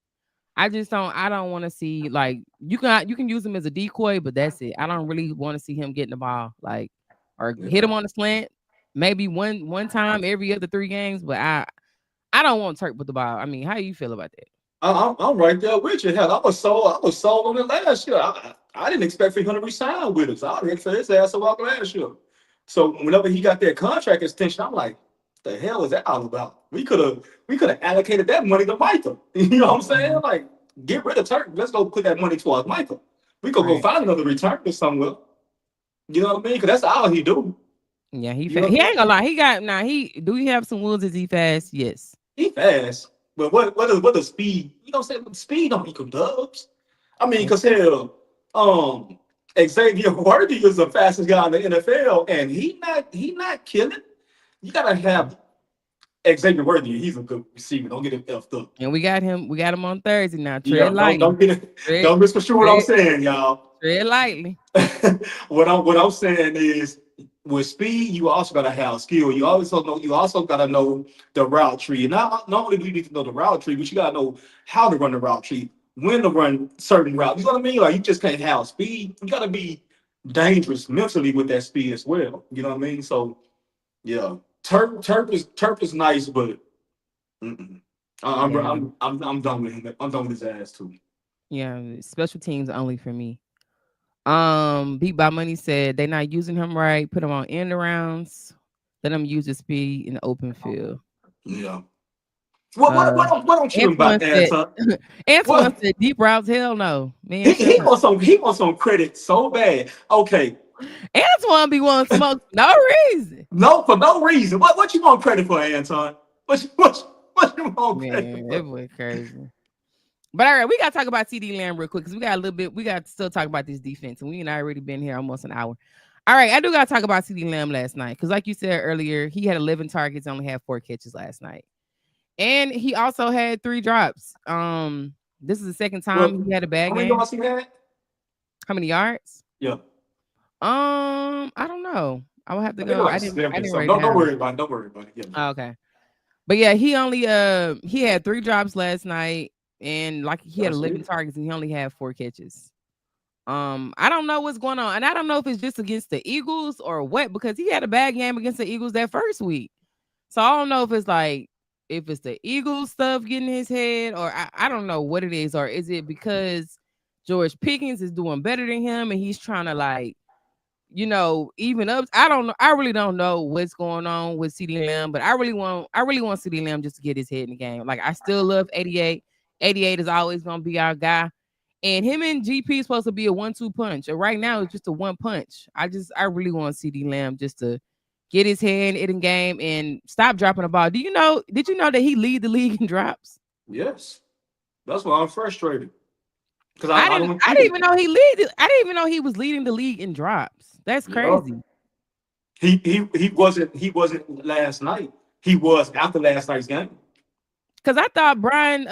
I don't want to see like you can use him as a decoy, but that's it. I don't really want to see him getting the ball like or hit Yeah. him on the slant. Maybe one time every other 3 games, but I don't want Turk with the ball. I mean, how do you feel about that? I'm right there with you. Hell, I was sold on it last year. I didn't expect for him to resign with us. I didn't for his ass to walk last year. So whenever he got that contract extension, I'm like, the hell is that all about? We could have allocated that money to Michael. You know what I'm saying? Mhm. Like, get rid of Turk. Let's go put that money towards Michael. We could go Right. find another returner somewhere. You know what I mean? Because that's all he do. Yeah, he You know what he I ain't mean? gonna lie. He got now. He do he have some wheels? Is he fast? Yes. He fast. But what does speed? You know what I'm saying? Speed don't equal dubs. I mean, That's because hell, Xavier Worthy is the fastest guy in the NFL, and he not killing. You gotta have Xavier Worthy. He's a good receiver. Don't get him effed up. and we got him. We got him on Thursday now. Yeah, Tread don't lightly. don't get it. Tread Don't misconstrue what I'm tread saying, y'all. tread lightly. What I'm saying is with speed, you also gotta have skill. You also gotta know the route tree. And not only do you need to know the route tree, but you gotta know how to run the route tree, when to run certain routes. You know what I mean? Like you just can't have speed. You gotta be dangerous mentally with that speed as well. You know what I mean? So yeah, Turp is nice, but mm-mm. Yeah, I'm done with him. I'm done with his ass too. yeah. Special teams only for me. Beat by Money said they not using him right. Put him on end arounds. Let him use his speed in the open field. Yeah. Uh, What don't you Antoine about said, Anton? Antoine What said deep routes. Hell no, man. Shut up. he wants some credit so bad. Okay, Antoine be wanting smoke for no reason. no, for no reason. What you want credit for, Anton? What you want credit Man, that for? boy crazy. But all right, we gotta talk about CD Lamb real quick because we got a little bit. We got to still talk about this defense, and we and I already been here almost an hour. All right, I do gotta talk about CD Lamb last night because, like you said earlier, he had 11 targets, only had 4 catches last night, and he also had 3 drops. This is the second Well, time he had a bad how many game. yards he had? How many yards? Yeah, I don't know. I will have to I think go. like I seven. didn't So write it don't down. worry about it. Don't worry about it. Yeah. Oh, okay. But yeah, he had 3 drops last night, and like he had That's 11 it. targets and he only had 4 catches. I don't know what's going on, and I don't know if it's just against the Eagles or what because he had a bad game against the Eagles that first week. So I don't know if it's like if it's the Eagles stuff getting in his head or I don't know what it is, or is it because George Pickens is doing better than him and he's trying to like even up. I don't know. I really don't know what's going on with CD Lamb, but I really want CD Lamb just to get his head in the game. Like I still love 88. 88 is always gonna be our guy. And him and GP is supposed to be a 1-2 punch. And right now it's just a one punch. I really want CD Lamb just to get his head in the game and stop dropping the ball. Did you know that he lead the league in drops? Yes, that's why I'm frustrated because I I didn't don't I get didn't it. even know he lead I didn't even know he was leading the league in drops. That's Yeah, crazy. he wasn't last night. He was after last night's game. Cause I thought Brian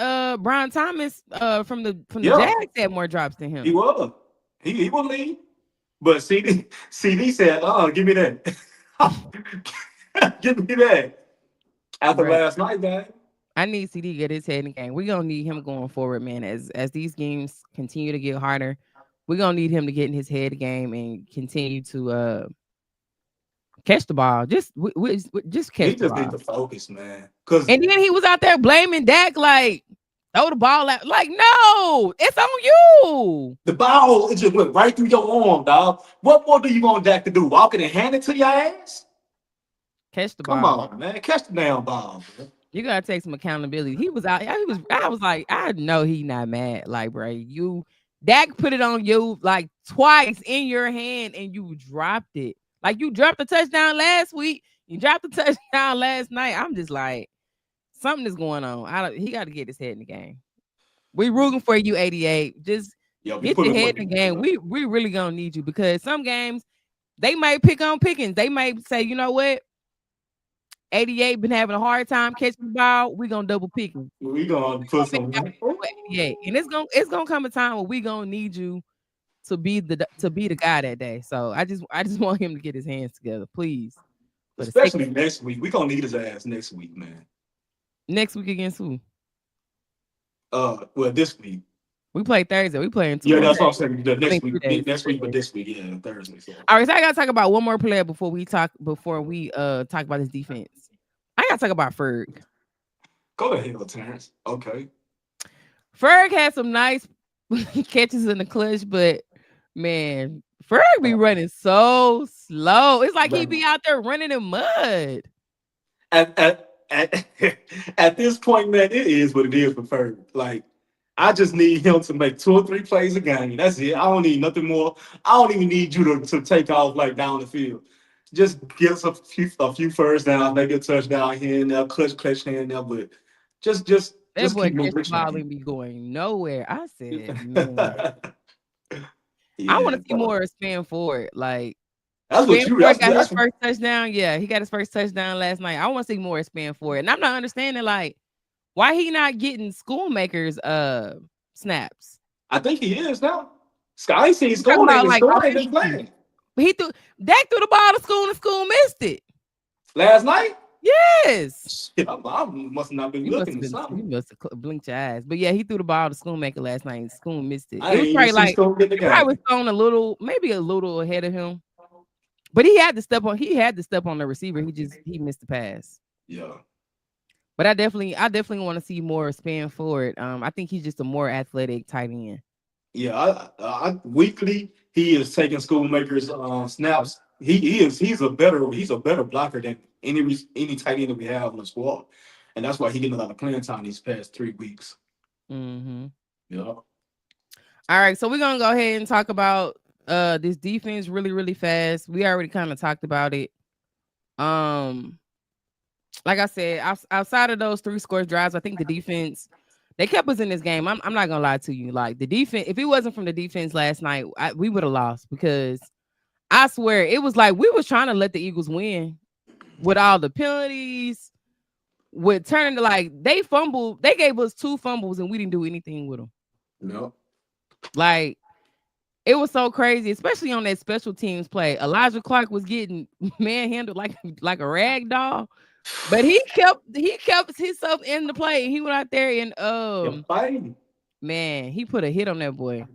Thomas from the Yeah, Jags had more drops than he him. was. He was lead. But CD said, give me that. Give me that. After Bruh. last night, man. I need CD to get his head in the game. We're gonna need him going forward, man. As these games continue to get harder, we're gonna need him to get in his head game and continue to catch the ball. Just catch He the just need ball. to focus, man. Because And then he was out there blaming Dak like throw the ball out. Like, no, it's on you. the ball, it just went right through your arm, dog. What more do you want Dak to do? Walk it and hand it to your ass? Catch the Come ball. on, man. Catch the damn ball, man. You gotta take some accountability. He was out. I was like, I know he not mad. Like, bro, Dak put it on you like twice in your hand and you dropped it. Like you dropped the touchdown last week. You dropped the touchdown last night. I'm just like, something is going on. He got to get his head in the game. We rooting for you, 88. Just Yeah, we get pulling your for head in you. the game. Yeah. We really gonna need you because some games they might pick on Pickens. They might say, you know what? 88 been having a hard time catching the ball. We gonna double pick him. We gonna We put gonna make some. that for 88. And it's gonna come a time where we gonna need you to be the guy that day. So I just want him to get his hands together, please. For the sake of Especially next week. We gonna need his ass next week, man. next week against who? Well, this week. We play Thursday. We play in two Yeah, more that's what I'm days. saying. The I next mean week, 3 days. next week, but 3 days. this week, yeah, Thursday. So All right, so I gotta talk about one more player before we talk about this defense. I gotta talk about Ferg. go to hell, Terrence. Okay. Ferg had some nice catches in the clutch, but man, Ferg be Uh, running so slow. It's like he but be out there running in mud. at at this point, man, it is what it is for Ferg. Like, I just need him to make 2 or 3 plays a game. That's it. I don't need nothing more. I don't even need you to take off like down the field. Just get us a few first down, maybe a touchdown here and there, clutch here and there, but just just That just boy keep catch moving the the ball chain. and be going nowhere. I said, man, I want Yeah, to see bro. more Span Ford. Like That's what Span you. Ford That's got his that's first touchdown. Yeah, he got his first touchdown last night. I want to see more Span Ford, and I'm not understanding like why he not getting schoolmakers snaps. I think he is now. Sky seen I'm talking scoring about and like scoring and offensively. playing He threw Dak threw the ball to school and school missed it. last night. Yes. Shit, I must not been You must looking have at been you something. must have blinked your eyes. But yeah, he threw the ball to Schoonmaker last night and Schoon missed it. I It was ain't even probably see like Stone get the it probably was game. thrown a little, maybe a little ahead of him. But he had to step on the receiver. He missed the pass. Yeah, But I definitely want to see more span forward. I think he's just a more athletic tight end. Yeah, weekly he is taking Schoolmaker's snaps. He's a better blocker than any tight end that we have on the squad, and that's why he getting a lot of playing time these past 3 weeks. Mm-hmm. Yeah. All right, so we're gonna go ahead and talk about this defense really, really fast. We already kind of talked about it. Um, like I said, outside of those 3 score drives, I think the defense they kept us in this game. I'm not gonna lie to you. Like the defense, if it wasn't from the defense last night, we would have lost because I swear it was like we was trying to let the Eagles win with all the penalties, with turning to like they fumbled, they gave us 2 fumbles and we didn't do anything with them. No. Like it was so crazy, especially on that special teams play. Elijah Clark was getting manhandled like a rag doll. But he kept himself in the play. He went out there and You're fighting. man, he put a hit on that boy.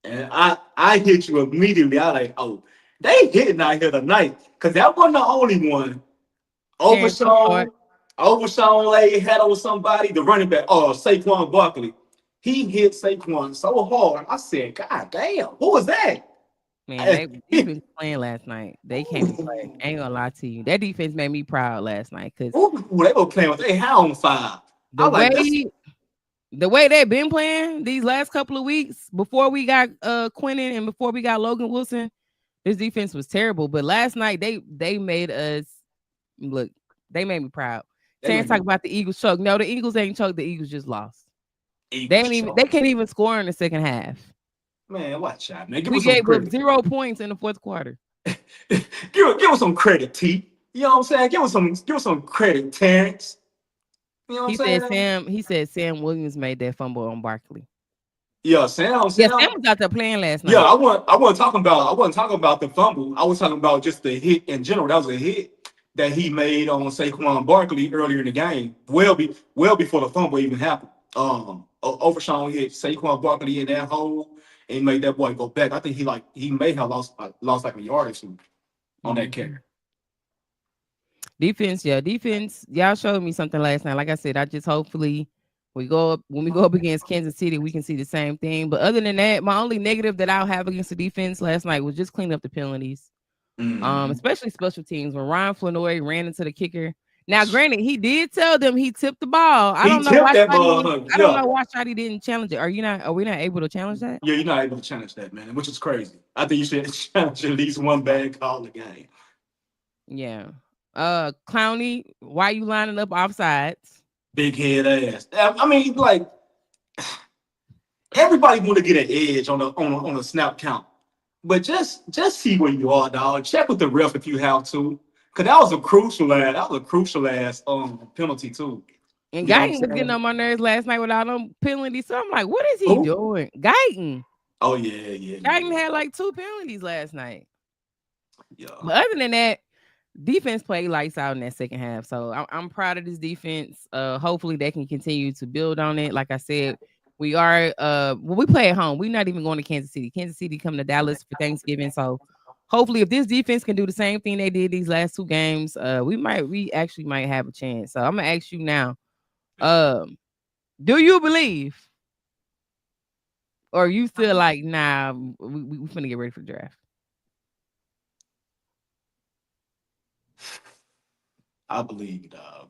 And I hit you immediately. I like, oh, they hitting out here tonight. Cause that wasn't the only one. Terrence too short. Overshawn, Overshawn lay had on somebody, the running back, Saquon Barkley. He hit Saquon so hard. I said, God damn, who was that? Man, they defense playing last night. They came to play. Ain't gonna lie to you. That defense made me proud last night because Ooh, they were playing with their hair on fire. the I like this. way the way they've been playing these last couple of weeks before we got Quentin and before we got Logan Wilson, this defense was terrible. But last night they made us look. They made me proud. They Terrence made talk me about the Eagles choke. No, the Eagles ain't choked. The Eagles just lost. They Eagles ain't even. They choke. can't even score in the second half. Man, watch out, man. Give We us some gave up credit. 0 points in the fourth quarter. Give us some credit, T. You know what I'm saying? Give us some credit, Terrence. You know what I'm saying? He said Sam Williams made that fumble on Barkley. Yeah, Sam, Yeah, Sam Sam. was out there playing last Yeah, night. I wasn't talking about the fumble. I was talking about just the hit in general. That was a hit that he made on Saquon Barkley earlier in the game, well before the fumble even happened. Overshawn hit Saquon Barkley in that hole and made that boy go back. I think he may have lost like a yard or two on that Mhm. carry. Defense, yeah, defense. Y'all showed me something last night. Like I said, I just hopefully we go up when we go up against Kansas City, we can see the same thing. But other than that, my only negative that I'll have against the defense last night was just clean up the penalties. Mm-hmm. Especially special teams when Ryan Flanoy ran into the kicker. Now, granted, he did tell them he tipped the ball. He tipped that ball. I don't Yeah, know why Shotty didn't challenge it. Are we not able to challenge that? yeah, you're not able to challenge that, man, which is crazy. I think you should challenge at least one bad call a game. Yeah. Clowney, why you lining up offsides? Big head ass. I mean, like everybody want to get an edge on a snap count, but just see where you are, dog. Check with the ref if you have to, because that was a crucial ass penalty too. And You know what I'm Guyton was getting saying? on my nerves last night without them penalties. So I'm like, what is he Who? doing? Guyton. Oh yeah, yeah, Guyton yeah, had like 2 penalties last night. yeah. But other than that, defense played lights out in that second half. So I'm proud of this defense. Hopefully they can continue to build on it. Like I said, we are when we play at home, we're not even going to Kansas City. Kansas City come to Dallas for Thanksgiving. So hopefully if this defense can do the same thing they did these last 2 games, we actually might have a chance. So I'm gonna ask you now, um, do you believe or you still like, nah, we finna get ready for the draft? I believe, dog.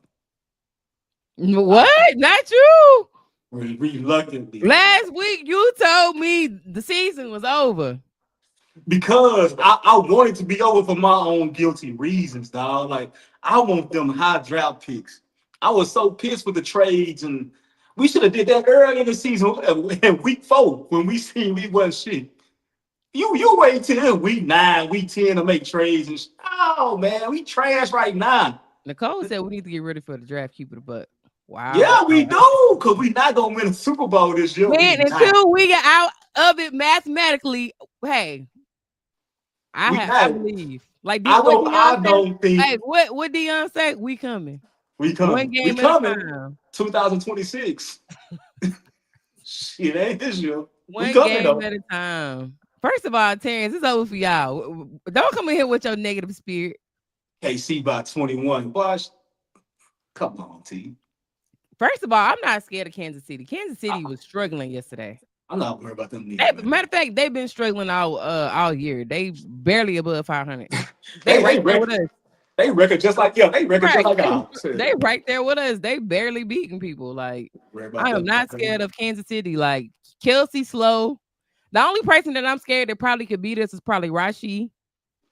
I What? Not you. reluctantly, dog. Last week you told me the season was over. Because I want it to be over for my own guilty reasons, dog. Like I want them high draft picks. I was so pissed with the trades, and we should have did that early in the season in week 4 when we seen we wasn't shit. You wait till week 9, week 10 to make trades and oh man, we trash right now. Nicole said we need to get ready for the draft. Keep it a buck. Wow. Yeah, we do, cause we not gonna win a Super Bowl this year. We Man, not. until we get out of it mathematically, hey, We I not. believe. Like I what don't. Dion I said. don't think Hey, what Dion said? We coming. we One coming. We game at a coming. time. 2026. Shit ain't this year. We One coming game though. at a time. First of all, Terrence, it's over for y'all. Don't come in here with your negative spirit. KC by 21. Bosh, come on, T. First of all, I'm not scared of Kansas City. Kansas City I, was struggling yesterday. I'm not worried about them neither, man. Matter of fact, they've been struggling all year. They barely above 500. They They right there with record us. they record just like they record just Right. like ours. They right there with us. They barely beating people. Like, Worry about I am them. not scared of Kansas City. Like, Kelsey slow. The only person that I'm scared that probably could beat us is probably Rashi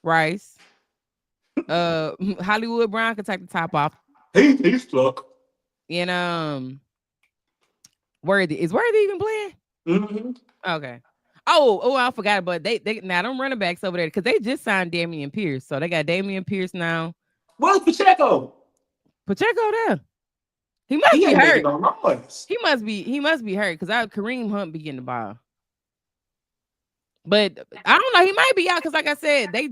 Rice. Hollywood Brown could take the top off. He's stuck. And Worthy. Is Worthy even playing? Mm-hmm. Okay. Oh, I forgot. But they now them running backs over there because they just signed Damian Pierce. So they got Damian Pierce now. Where's Pacheco? Pacheco there. He must He be ain't making hurt. no noise. He must be hurt because Kareem Hunt be getting the ball. But I don't know. He might be out because, like I said, they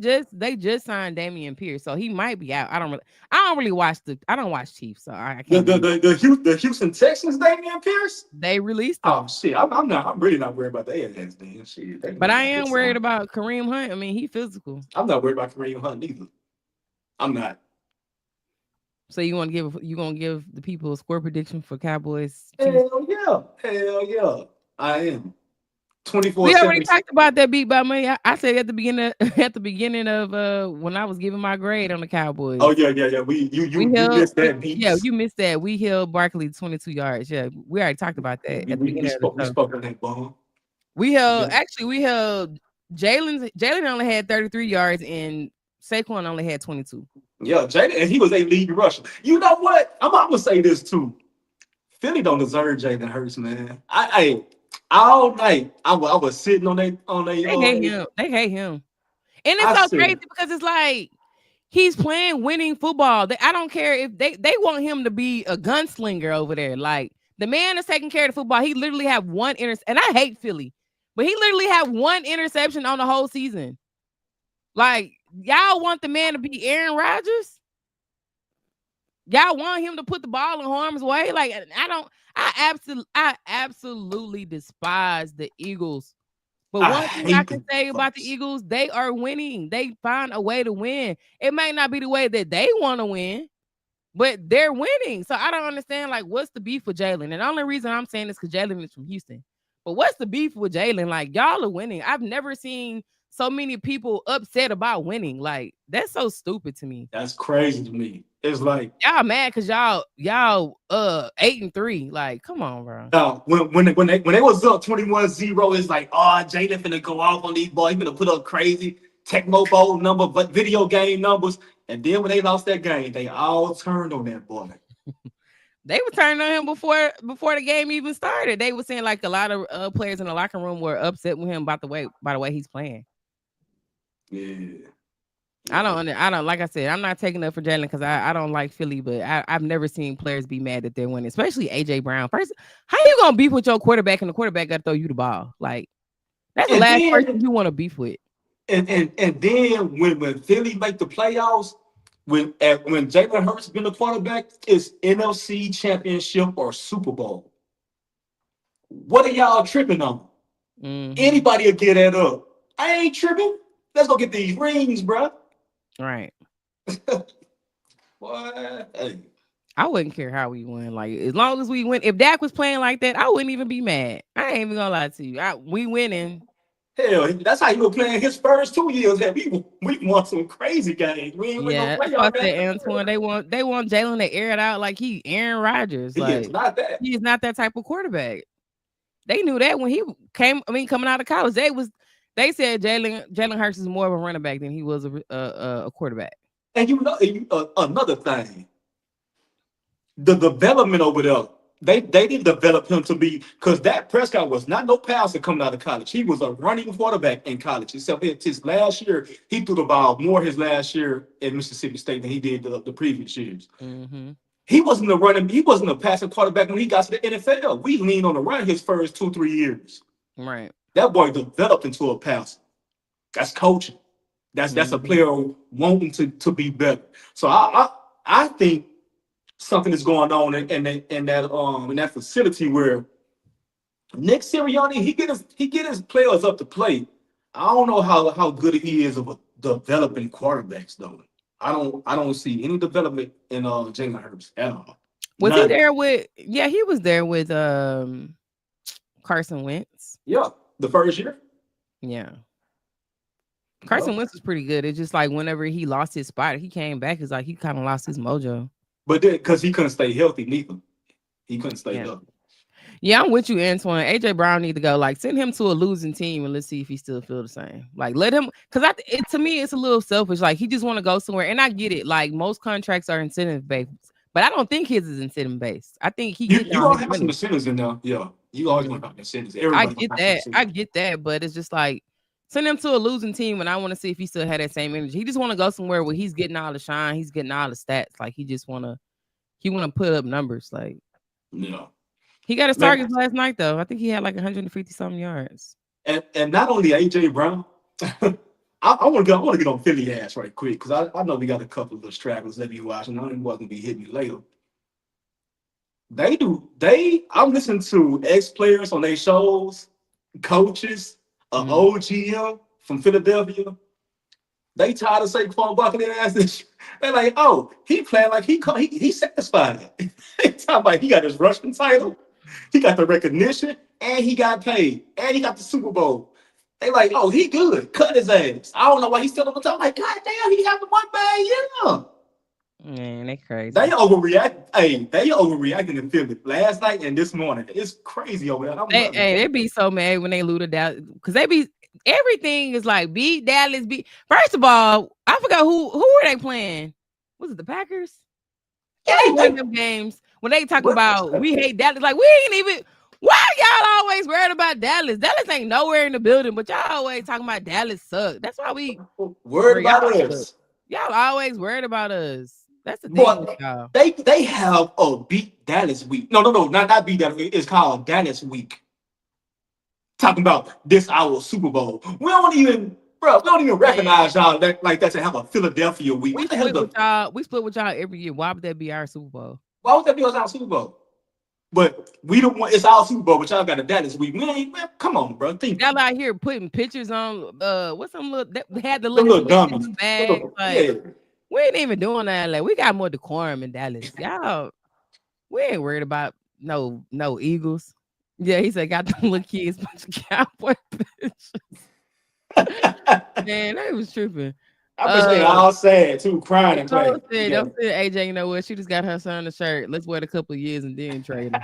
just signed Damian Pierce, so he might be out. I don't really watch I don't watch Chiefs, so I The can't the really. the, the, Houston, the Houston Texans, Damian Pierce. They released Oh him, shit, I'm really not worried about the ass then. Shit, they but might I not get am worried some. about Kareem Hunt. I mean, he physical. I'm not worried about Kareem Hunt either. I'm not. So you gonna give the people a score prediction for Cowboys Chiefs? Hell yeah, I am We already 24-17. talked about that beat by me. I said at the beginning at the beginning of when I was giving my grade on the Oh Cowboys. yeah. We You held, missed that yeah, beats. you missed that. We held Barkley 22 yards. Yeah, we already talked about that at the beginning of the We show. spoke on that bomb. Yeah. We held Jalen only had 33 yards and Saquon only had 22. Yeah, Jaden, and he was a lead rusher. You know what? I'm gonna say this too. Philly don't deserve Jalen Hurts, man. All night I was sitting on they They hate him. They hate him. And it's I so crazy said, because it's like he's playing winning football. I don't care if they want him to be a gunslinger over there. Like the man is taking care of the football. He literally had one and I hate Philly, but he literally had one interception on the whole season. Like y'all want the man to be Aaron Rodgers? Y'all want him to put the ball in harm's way? Like I don't. I absolutely despise the Eagles. But I one thing I hate can the say about the fuckers. Eagles, they are winning. They find a way to win. It may not be the way that they want to win, but they're winning. So I don't understand, like, what's the beef with Jalen? And the only reason I'm saying this because Jalen is from Houston. But what's the beef with Jalen? Like, y'all are winning. I've never seen so many people upset about winning. Like, that's so stupid to me. That's crazy to me. It's like Y'all mad because y'all 8-3. Like, come on, bro. when they was up 21-0, it's like, oh, Jalen finna go off on these boys. He finna put up crazy Tecmo Bowl number, but video game numbers. And then when they lost that game, they all turned on that boy. They were turning on him before the game even started. They were saying like a lot of players in the locker room were upset with him about the way he's playing. Yeah. I don't like I said, I'm not taking up for Jalen because I don't like Philly, but I've never seen players be mad that they're winning, especially AJ Brown. First, how you gonna beef with your quarterback and the quarterback gotta throw you the ball? Like that's the And last then person you want to beef with. and then when Philly make the playoffs, when Jalen Hurts been the quarterback, it's NFC Championship or Super Bowl. What are y'all tripping on? Hmm. Anybody will get that up. I ain't tripping. Let's go get these rings, bro. Right. What? Hey, I wouldn't care how we win. Like as long as we win, if Dak was playing like that, I wouldn't even be mad. I ain't even gonna lie to you. We winning. hell, that's how he was playing his first 2 years. That we won some crazy games. We ain't win no Yeah, that's why I playoff said after Antoine. that. They want Jalen to air it out like he Aaron Rodgers. He is Like not that. he is not that type of quarterback. They knew that when he came. I mean, coming out of college, they said Jalen Hurts is more of a running back than he was a quarterback. And another thing, the development over there, they didn't develop him to be because Dak Prescott was not no passer coming out of college. He was a running quarterback in college. Except his last year, he threw the ball more his last year at Mississippi State than he did the previous years. Hmm. He wasn't a passing quarterback when he got to the NFL. We leaned on the run his first 2-3 years. Right. That boy developed into a passer. That's coaching. That's a Hmm. player wanting to be better. So I think something is going on in that facility where Nick Sirianni he get his players up to play. I don't know how good he is of a developing quarterbacks though. I don't see any development in Jalen Hurts at all. Was he None. there with? Yeah, he was there with Carson Wentz. Yeah, the first year. Yeah. Yeah. Carson Wentz was pretty good. It's just like whenever he lost his spot, he came back. It's like he kind of lost his mojo. But then, because he couldn't stay healthy, neither. He couldn't stay Yeah. healthy. Yeah, I'm with you, Antoine. AJ Brown need to go. Like, send him to a losing team and let's see if he still feel the same. Like, let him, because to me, it's a little selfish. Like, he just want to go somewhere, and I get it. Like, most contracts are incentive based, but I don't think his is incentive based. I think he getting You all gonna his have some money. incentives in there. Yeah. You always Mhm. gonna have incentives. I Everybody gonna get have some that. I incentives. get that, but it's just like send him to a losing team, and I want to see if he still had that same energy. He just want to go somewhere where he's getting all the shine, he's getting all the stats. Like, he want to put up numbers. Like, Yeah. he got his Man, targets last night though. I think he had like 150 something yards. and not only AJ Brown, I want to get on Philly ass right quick because I know we got a couple of the stragglers that be watching. I don't want to be hitting me later. I'm listening to ex players on their shows, coaches, Mhm. OGM from Philadelphia. They tired of Saquon Barkley their ass. They're like, oh, he playing like he satisfied. They talking about he got his rushing title, he got the recognition, and he got paid, and he got the Super Bowl. They like, oh, he good. Cut his ass. I don't know why he's still on the top. Like, god damn, he having one bad year. Man, they crazy. They overreact. Hey, they overreacting in Philly last night and this morning. It's crazy over there. I'm loving They it. be so mad when they lose to Dallas because they be everything is like beat Dallas beat. First of all, I forgot who were they playing. Was it the Packers? Yeah, It was one of them games when they talk what? about we hate Dallas. Like we ain't even. Why y'all always worried about Dallas? Dallas ain't nowhere in the building, but y'all always talking about Dallas suck. That's why we Worried for y'all about suck. us. Y'all always worried about us. That's the thing with But y'all. they have a beat Dallas week. No, not beat Dallas. It's called Dallas week. Talking about this our Super Bowl. We don't even recognize y'all that like that to have a Philadelphia week. We What the hell is split the with y'all. We split with y'all every year. Why would that be our Super Bowl? why would that be our Super Bowl? But we don't want it's our Super Bowl, but y'all got a Dallas week. Man, come on, bro. Think Y'all out here putting pictures on what's some little that had the them little little twist in dummies. the bag. Like Yeah. we ain't even doing that. Like we got more decorum in Dallas. Y'all, we ain't worried about no Eagles. Yeah, he said got them little kids bunch of cowboy pictures. Man, they was tripping. I bet they Uh all sad too, crying and Nicole playing. said, Yeah. don't say AJ, you know what? She just got her son a shirt. Let's wait a couple of years and then trade him.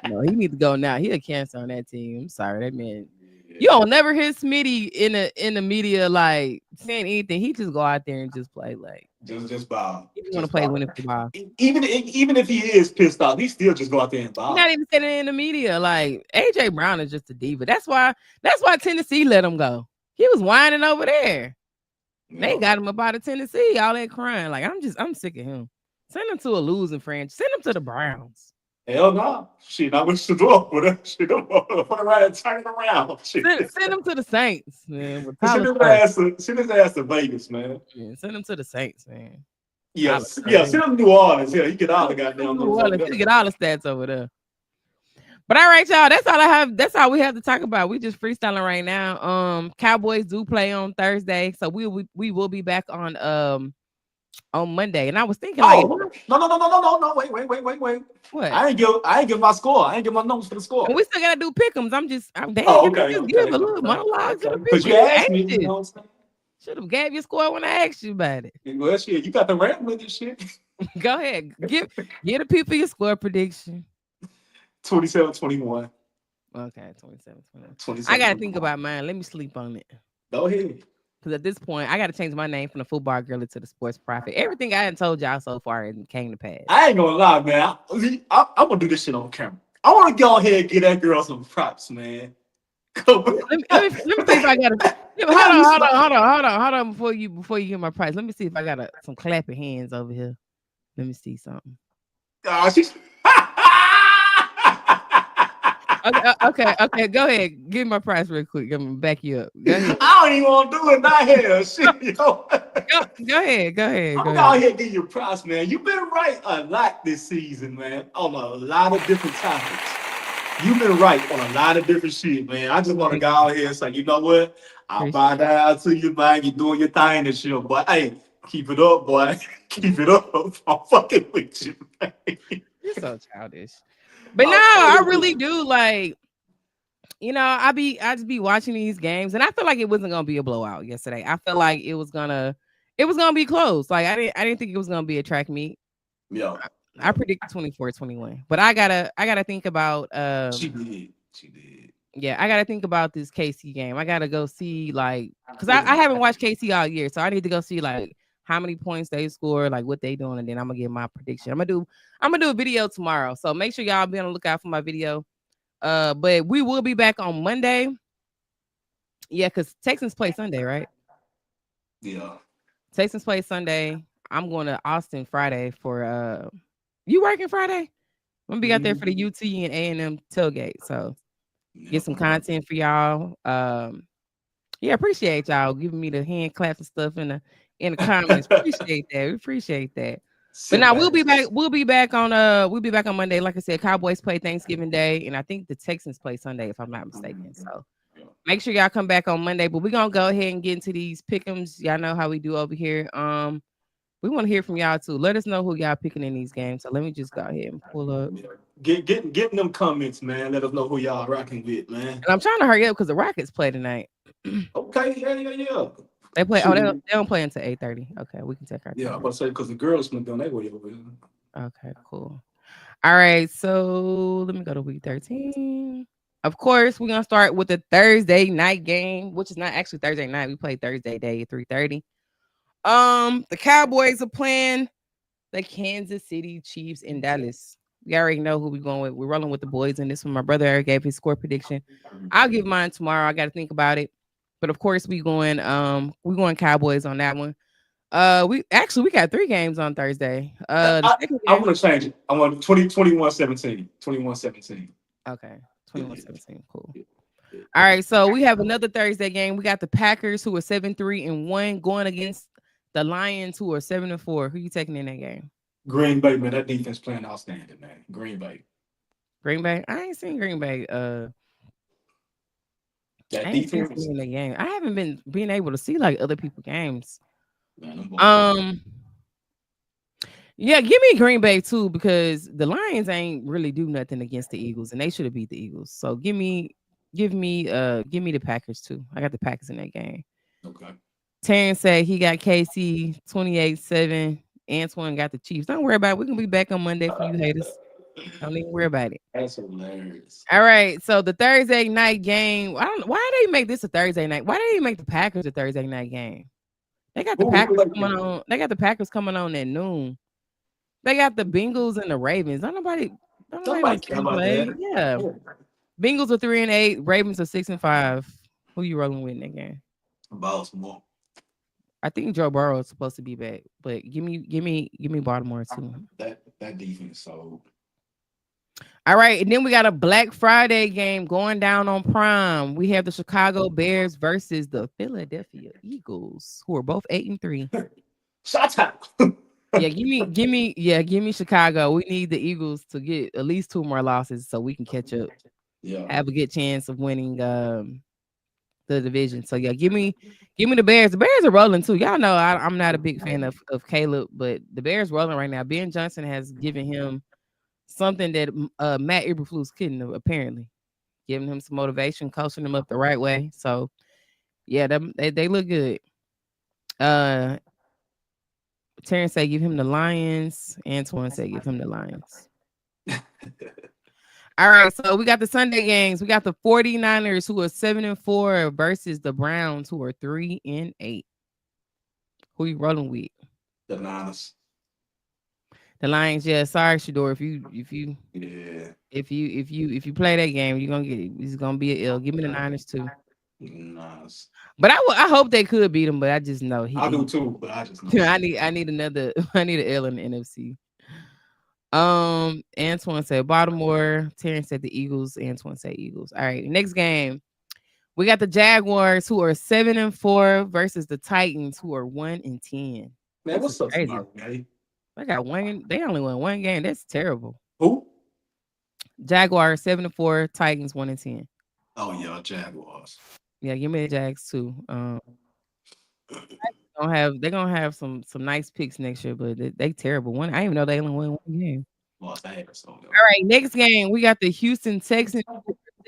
No, he need to go now. He a cancer on that team. I'm sorry, that man. You don't never hear Smitty in the media like saying anything. He just go out there and just play like Just bow. he just want to Just play bow. winning football. Even if he is pissed off, he still just go out there and He's bow. not even saying it in the media. Like AJ Brown is just a diva. That's why Tennessee let him go. He was whining over there. They Yeah. got him up out of Tennessee. All that crying. Like I'm sick of him. Send him to a losing franchise. Send him to the Browns. Hell no. Shit, I wish to do with her. Shit, I'm gonna ride and turn it around. Shit. Send him to the Saints, man. With Send Tyler his Smurf. ass to Vegas, man. Yeah, send him to the Saints, man. Tyler Yes, yeah, Smurf. send him to New Orleans. Yeah, he get all Send the him to goddamn New numbers over Orleans. there. He get all the stats over there. But all right, y'all. That's all I have. That's all we have to talk about. We just freestyling right now. Cowboys do play on Thursday, so we will be back on Monday. And I was thinking, like, Oh, no. Wait. what? I ain't give my score. I ain't give my numbers for the And score. we still gotta do pick'ems. They ain't Oh, gonna just give a little monologue to the Because people. you You asked me, you anxious. know what I'm Should have gave your score when I asked you about it. saying? Well, shit, you got the rambling and shit. Go ahead. Give the people your score prediction. 27-21. Okay, 27, 21. I gotta think 27-21. about mine. Let me sleep on it. Go ahead. Because at this point, I gotta change my name from the football girly to the sports prophet. Everything I had told y'all so far and came to pass. I ain't gonna lie, man. I'm gonna do this shit on camera. I want to go ahead and get that girl some props, man. Let me see if I got a hold on before you get my price. Let me see if I got some clapping hands over here. Let me see something. She's Okay. Go ahead. Give me my price real quick. I'm gonna back you up. Go ahead. I don't even want to do it not here. Shit, yo. Go ahead. Go ahead. Go I'm ahead. out here getting your props, man. You've been right a lot this season, man, on a lot of different topics. You've been right on a lot of different shit, man. I just want to Thank go you. out here and say, you know what? I'll Appreciate buy down to you, man. You're doing your thing and shit, boy. Hey, keep it up, boy. Keep it up. I'm fucking with you, man. You're so childish. But no, I'm I fucking with really you. do like I just be watching these games, and I feel like it wasn't gonna be a blowout yesterday. I felt like it was gonna be close. Like I didn't think it was gonna be a track meet. Yeah, I yeah. predicted 24-21, but I gotta think about She did. She did. yeah, I gotta think about this KC game. I gotta go see like because I Yeah. haven't watched KC all year, so I need to go see like how many points they score, like what they doing, and then I'm gonna give my prediction. I'm gonna do a video tomorrow, so make sure y'all be on the lookout for my video. But we will be back on Monday. Yeah, because Texans play Sunday, right? Yeah. Texans play Sunday. I'm going to Austin Friday for you working Friday? I'm gonna be out there for the Mhm. UT and A&M tailgate. So get Yep. some content for y'all. Yeah, appreciate y'all giving me the hand claps and stuff in the comments. Appreciate that. We appreciate that. But Sit now back. we'll be back on Monday. Like I said, Cowboys play Thanksgiving Day, and I think the Texans play Sunday, if I'm not mistaken. Mhm. So Yeah. make sure y'all come back on Monday. But we're gonna go ahead and get into these pick'ems. Y'all know how we do over here. We want to hear from y'all too. Let us know who y'all picking in these games. So let me just go ahead and pull up. Yeah. Getting them comments, man. Let us know who y'all rocking with, man. And I'm trying to hurry up because the Rockets play tonight. Okay, yeah, yeah, yeah. They play. Oh, they Shoot. don't play until 8:30. Okay, we can take our Yeah, I'm time. about to say because the girls went down that way over here. Okay, cool. All right, so let me go to week 13. Of course, we're gonna start with the Thursday night game, which is not actually Thursday night. We play Thursday day at 3:30. The Cowboys are playing the Kansas City Chiefs in Dallas. We already know who we're going with. We're rolling with the boys in this one. My brother Eric gave his score prediction. I'll give mine tomorrow. I got to think about it. But of course, we going Cowboys on that one. We got 3 games on Thursday. The second I game. want to change it. I want 2021-17. 21-17. Okay, Yeah, 21-17. Cool. yeah, yeah. All right, so we have another Thursday game. We got the Packers who are 7-3-1 going against the Lions who are 7-4. Who you taking in that game? Green Bay, man, that defense playing outstanding, man. Green Bay. Green Bay. I ain't seen Green Bay. I That ain't seen them defense, in the game. I haven't been being able to see like other people games. man, them boys. Um, yeah, give me Green Bay too because the Lions ain't really do nothing against the Eagles, and they should have beat the Eagles. So give me the Packers too. I got the Packers in that game. Okay. Terrence said he got KC 28-7. Antoine got the Chiefs. Don't worry about it. We're gonna be back on Monday for you haters. Don't even worry about it. That's hilarious. All right. So the Thursday night game. I don't why they make this a Thursday night. Why did they make the Packers a Thursday night game? They got the Who Packers like coming on. They got the Packers coming on at noon. They got the Bengals and the Ravens. Don't nobody somebody want to see care them about play. that? Yeah. Bengals are 3-8. Ravens are 6-5. Who you rolling with in that game? Baltimore. I think Joe Burrow is supposed to be back, but give me Baltimore too. That defense. So All right, and then we got a Black Friday game going down on Prime. We have the Chicago Bears versus the Philadelphia Eagles, who are both 8-3. shots out. Yeah, give me Chicago. We need the Eagles to get at least 2 more losses so we can catch up. Yeah. Have a good chance of winning the division. So yeah, give me the Bears. The Bears are rolling too. Y'all know I'm not a big fan of Caleb, but the Bears rolling right now. Ben Johnson has given him something that Matt Eberflus couldn't have, apparently, giving him some motivation, coaching him up the right way. So yeah, they look good. Uh, Terrence say give him the Lions. Antoine say give him the Lions. All right, so we got the Sunday games. We got the 49ers who are 7-4 versus the Browns who are 3-8. Who you rolling with? The Niners. The Lions, yeah. Sorry, Shador. Yeah. If you play that game, you're gonna get it. It's gonna be a L. Give me the Niners too. Niners. But I hope they could beat him, but I just know I do he too, but I just know. I need another I need an L in the NFC. Antoine said Baltimore. Terrence said the Eagles. Antoine said Eagles. All right, next game. We got the Jaguars who are 7-4 versus the Titans who are 1-10. Man, This is what's up, crazy. smart guy? They only won one game. That's terrible. Who? Jaguars 7-4, Titans 1-10. Oh yeah, Jaguars. Yeah, give me the Jags too. They're gonna have some nice picks next year, but they terrible. One, I didn't even know they only won one game. Lost ass on them. All right, next game we got the Houston Texans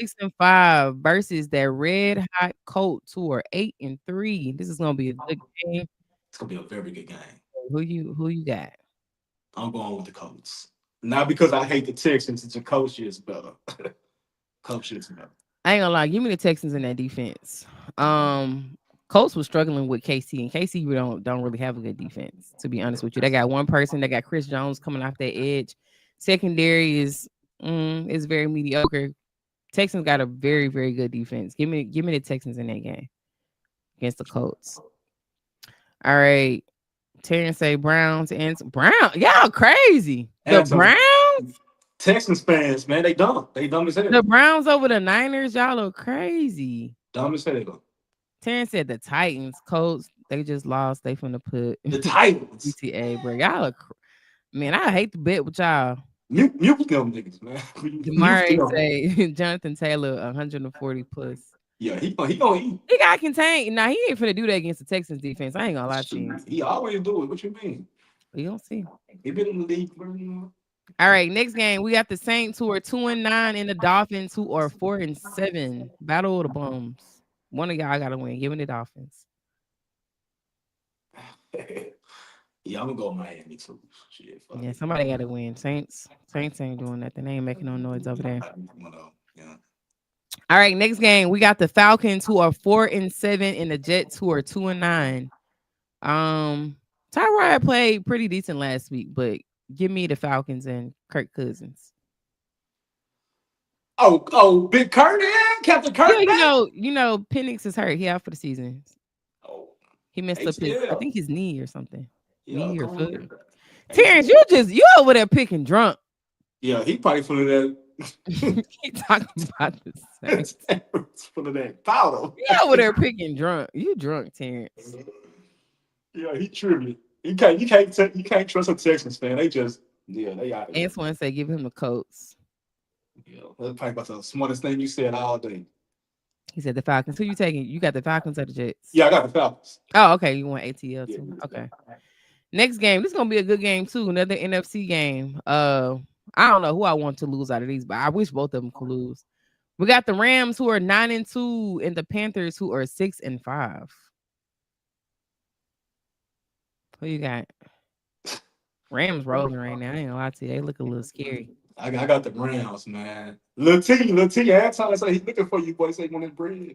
6-5 versus that red hot Colts who are 8-3. This is gonna be a good game. It's gonna be a very good game. Who you got? I'm going with the Colts. Not because I hate the Texans, it's a coach is better. Coach is better. I ain't gonna lie, give me the Texans in that defense. Uh, Colts was struggling with KC, and KC don't really have a good defense, to be honest with you. They got one person, they got Chris Jones coming off that edge. Secondary is very mediocre. Texans got a very, very good defense. Give me the Texans in that game against the Colts. All right. Terrence say Browns and Brown. Y'all crazy. The and some Browns? Texans fans, man, they dumb. They dumb as The hell. Browns over the Niners. Y'all are crazy. Dumb as hell. Terrence said the Titans, Colts, they just lost. They finna put The Titans. UTA, bro. Y'all are man, I hate to bet with y'all. Mute them niggas, man. Mute Demari them. say Jonathan Taylor 140 plus. Yeah, he gonna eat. He got contained. Now he ain't finna do that against the Texans defense. I ain't gonna lie to you. He always do it. What you mean? We gonna see. He been in the league for you know. All right, next game we got the Saints who are 2-9 and the Dolphins who are 4-7. Battle of the Bums. One of y'all gotta win. Give me the Dolphins. Yeah, I'm gonna go Miami too. Shit, fuck Yeah, it. somebody gotta win. Saints ain't doing nothing. They ain't making no noise over there. Yeah. All right, next game we got the Falcons who are 4-7 and the Jets who are 2-9. Tyrod played pretty decent last week, but give me the Falcons and Kirk Cousins. Big Kurt, yeah, Captain Yeah, Kurt back. Penix is hurt. He out for the season. Oh, He messed up I ATL. think his knee or something. Yeah, Knee or come on, foot. man. Terrence, ATL. you over there picking drunk. Yeah, he probably full of that. Keep talking about the Saints. Full of that powder. You over there picking drunk. You drunk, Terrence. Yeah, he tripping. You can't trust a Texans fan. They just they out of there. Antoine say give him the Colts. Yeah, that's probably about the smartest thing you said all day. He said the Falcons. Who you taking? You got the Falcons or the Jets? Yeah, I got the Falcons. Oh, okay. You want ATL Yeah, too. Okay. Next game. This is gonna be a good game too. Another NFC game. I don't know who I want to lose out of these, but I wish both of them could lose. We got the Rams who are 9-2 and the Panthers who are 6-5. Who you got? Rams rolling right now. I ain't gonna lie to you. They look a little scary. I got the Browns, man. Lil T, Anton say he's looking for you, boy. Say he want his bread.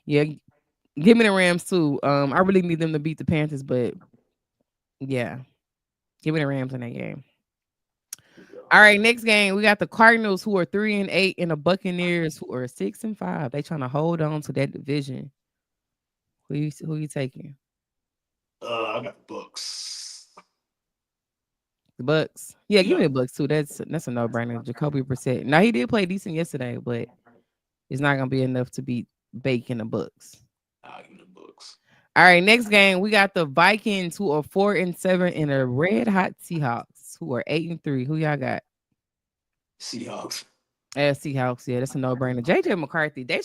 Yeah, give me the Rams too. I really need them to beat the Panthers, but yeah, give me the Rams in that game. All right, next game we got the Cardinals who are 3-8 and the Buccaneers who are 6-5. They trying to hold on to that division. Who you taking? I got the Bucks. The Bucks. Yeah, give Yeah, me the Bucks too. That's a no brainer. Jacoby Brissett. Now he did play decent yesterday, but it's not gonna be enough to beat Bake in the Bucks. I'll give me the Bucks. All right, next game we got the Vikings who are 4-7 and the Red Hot Seahawks who are 8-3. Who y'all got? Seahawks. Seahawks. Yeah, that's a no brainer. JJ McCarthy. They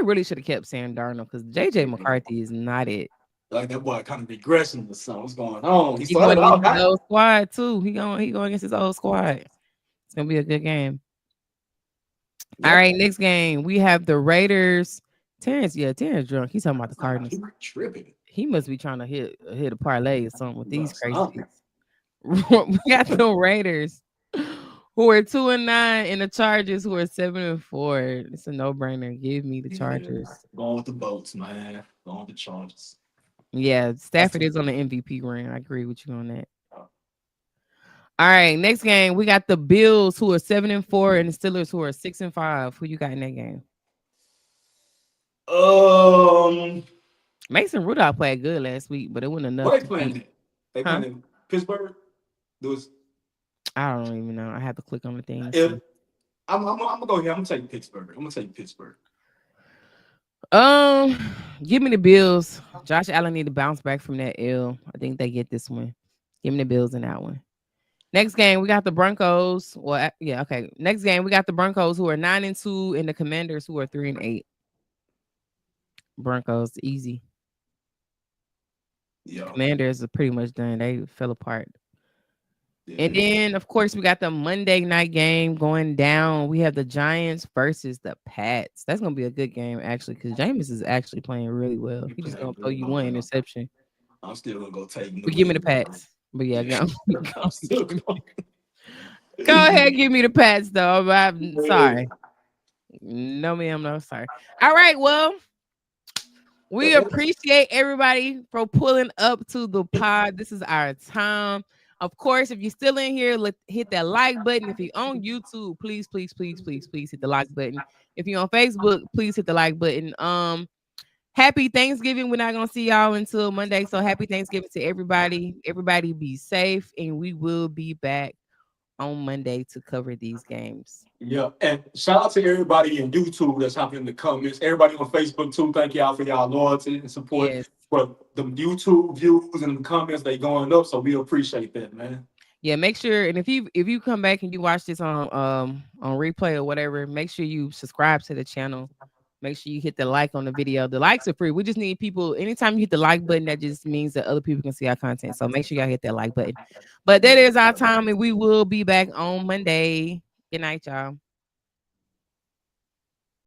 really should have kept Sam Darnold because JJ McCarthy is not it. Like that boy kind of regressing or something. What's going on? He He going started out against his hot. old squad too. He going against his old squad. It's gonna be a good game. All Yep. right, next game we have the Raiders. Terrence drunk. He's talking about the Cardinals. He tripping. He must be trying to hit a parlay or something with these crazy Something. picks. We got the Raiders who are 2-9 and the Chargers who are 7-4. It's a no-brainer. Give me the Chargers. Going with the boats, man. Going with the Chargers. Yeah, Stafford is on the MVP run. I agree with you on that. All right, next game we got the Bills who are 7-4 and the Steelers who are 6-5. Who you got in that game? Um, Mason Rudolph played good last week, but it wasn't enough what they to playing? beat. They Huh? playing in Pittsburgh. Those. I don't even know. I have to click on the thing and If see. I'm gonna go here. I'm gonna take Pittsburgh. I'm gonna take Pittsburgh. Um, give me the Bills. Josh Allen need to bounce back from that L. I think they get this one. Give me the Bills in that one. Next game, we got the Broncos. Well, yeah, okay. Next game, we got the Broncos who are 9-2 and the Commanders who are 3-8. Broncos, easy. Yeah. Commanders are pretty much done. They fell apart. And Yeah. then, of course, we got the Monday night game going down. We have the Giants versus the Pats. That's gonna be a good game, actually, because Jameis is actually playing really well. You He just playing gonna throw good, you my one man. interception. I'm still gonna go take But New give me the England. Pats. But yeah, Yeah. go, I'm still give going. go ahead, give me the Pats though. I'm Yeah. sorry. No, ma'am, no, sorry. All right, well, we But that's appreciate everybody for pulling up to the pod. This is our time. Of course, if you're still in here, hit that like button. If you're on YouTube, please, please, please, please, please hit the like button. If you're on Facebook, please hit the like button. Happy Thanksgiving. We're not gonna see y'all until Monday. So happy Thanksgiving to everybody. Everybody be safe, and we will be back on Monday to cover these games. yeah. And shout out to everybody in YouTube that's hopping in the comments. Everybody on Facebook too. Thank y'all for y'all loyalty and support. Yes. For the YouTube views and the comments, they going up. So we appreciate that, man. Yeah, make sure, and if you come back and you watch this on replay or whatever, make sure you subscribe to the channel. Make sure you hit the like on the video. The likes are free. We just need people. Anytime you hit the like button, that just means that other people can see our content. So make sure y'all hit that like button. But that is our time, and we will be back on Monday. Good night, y'all.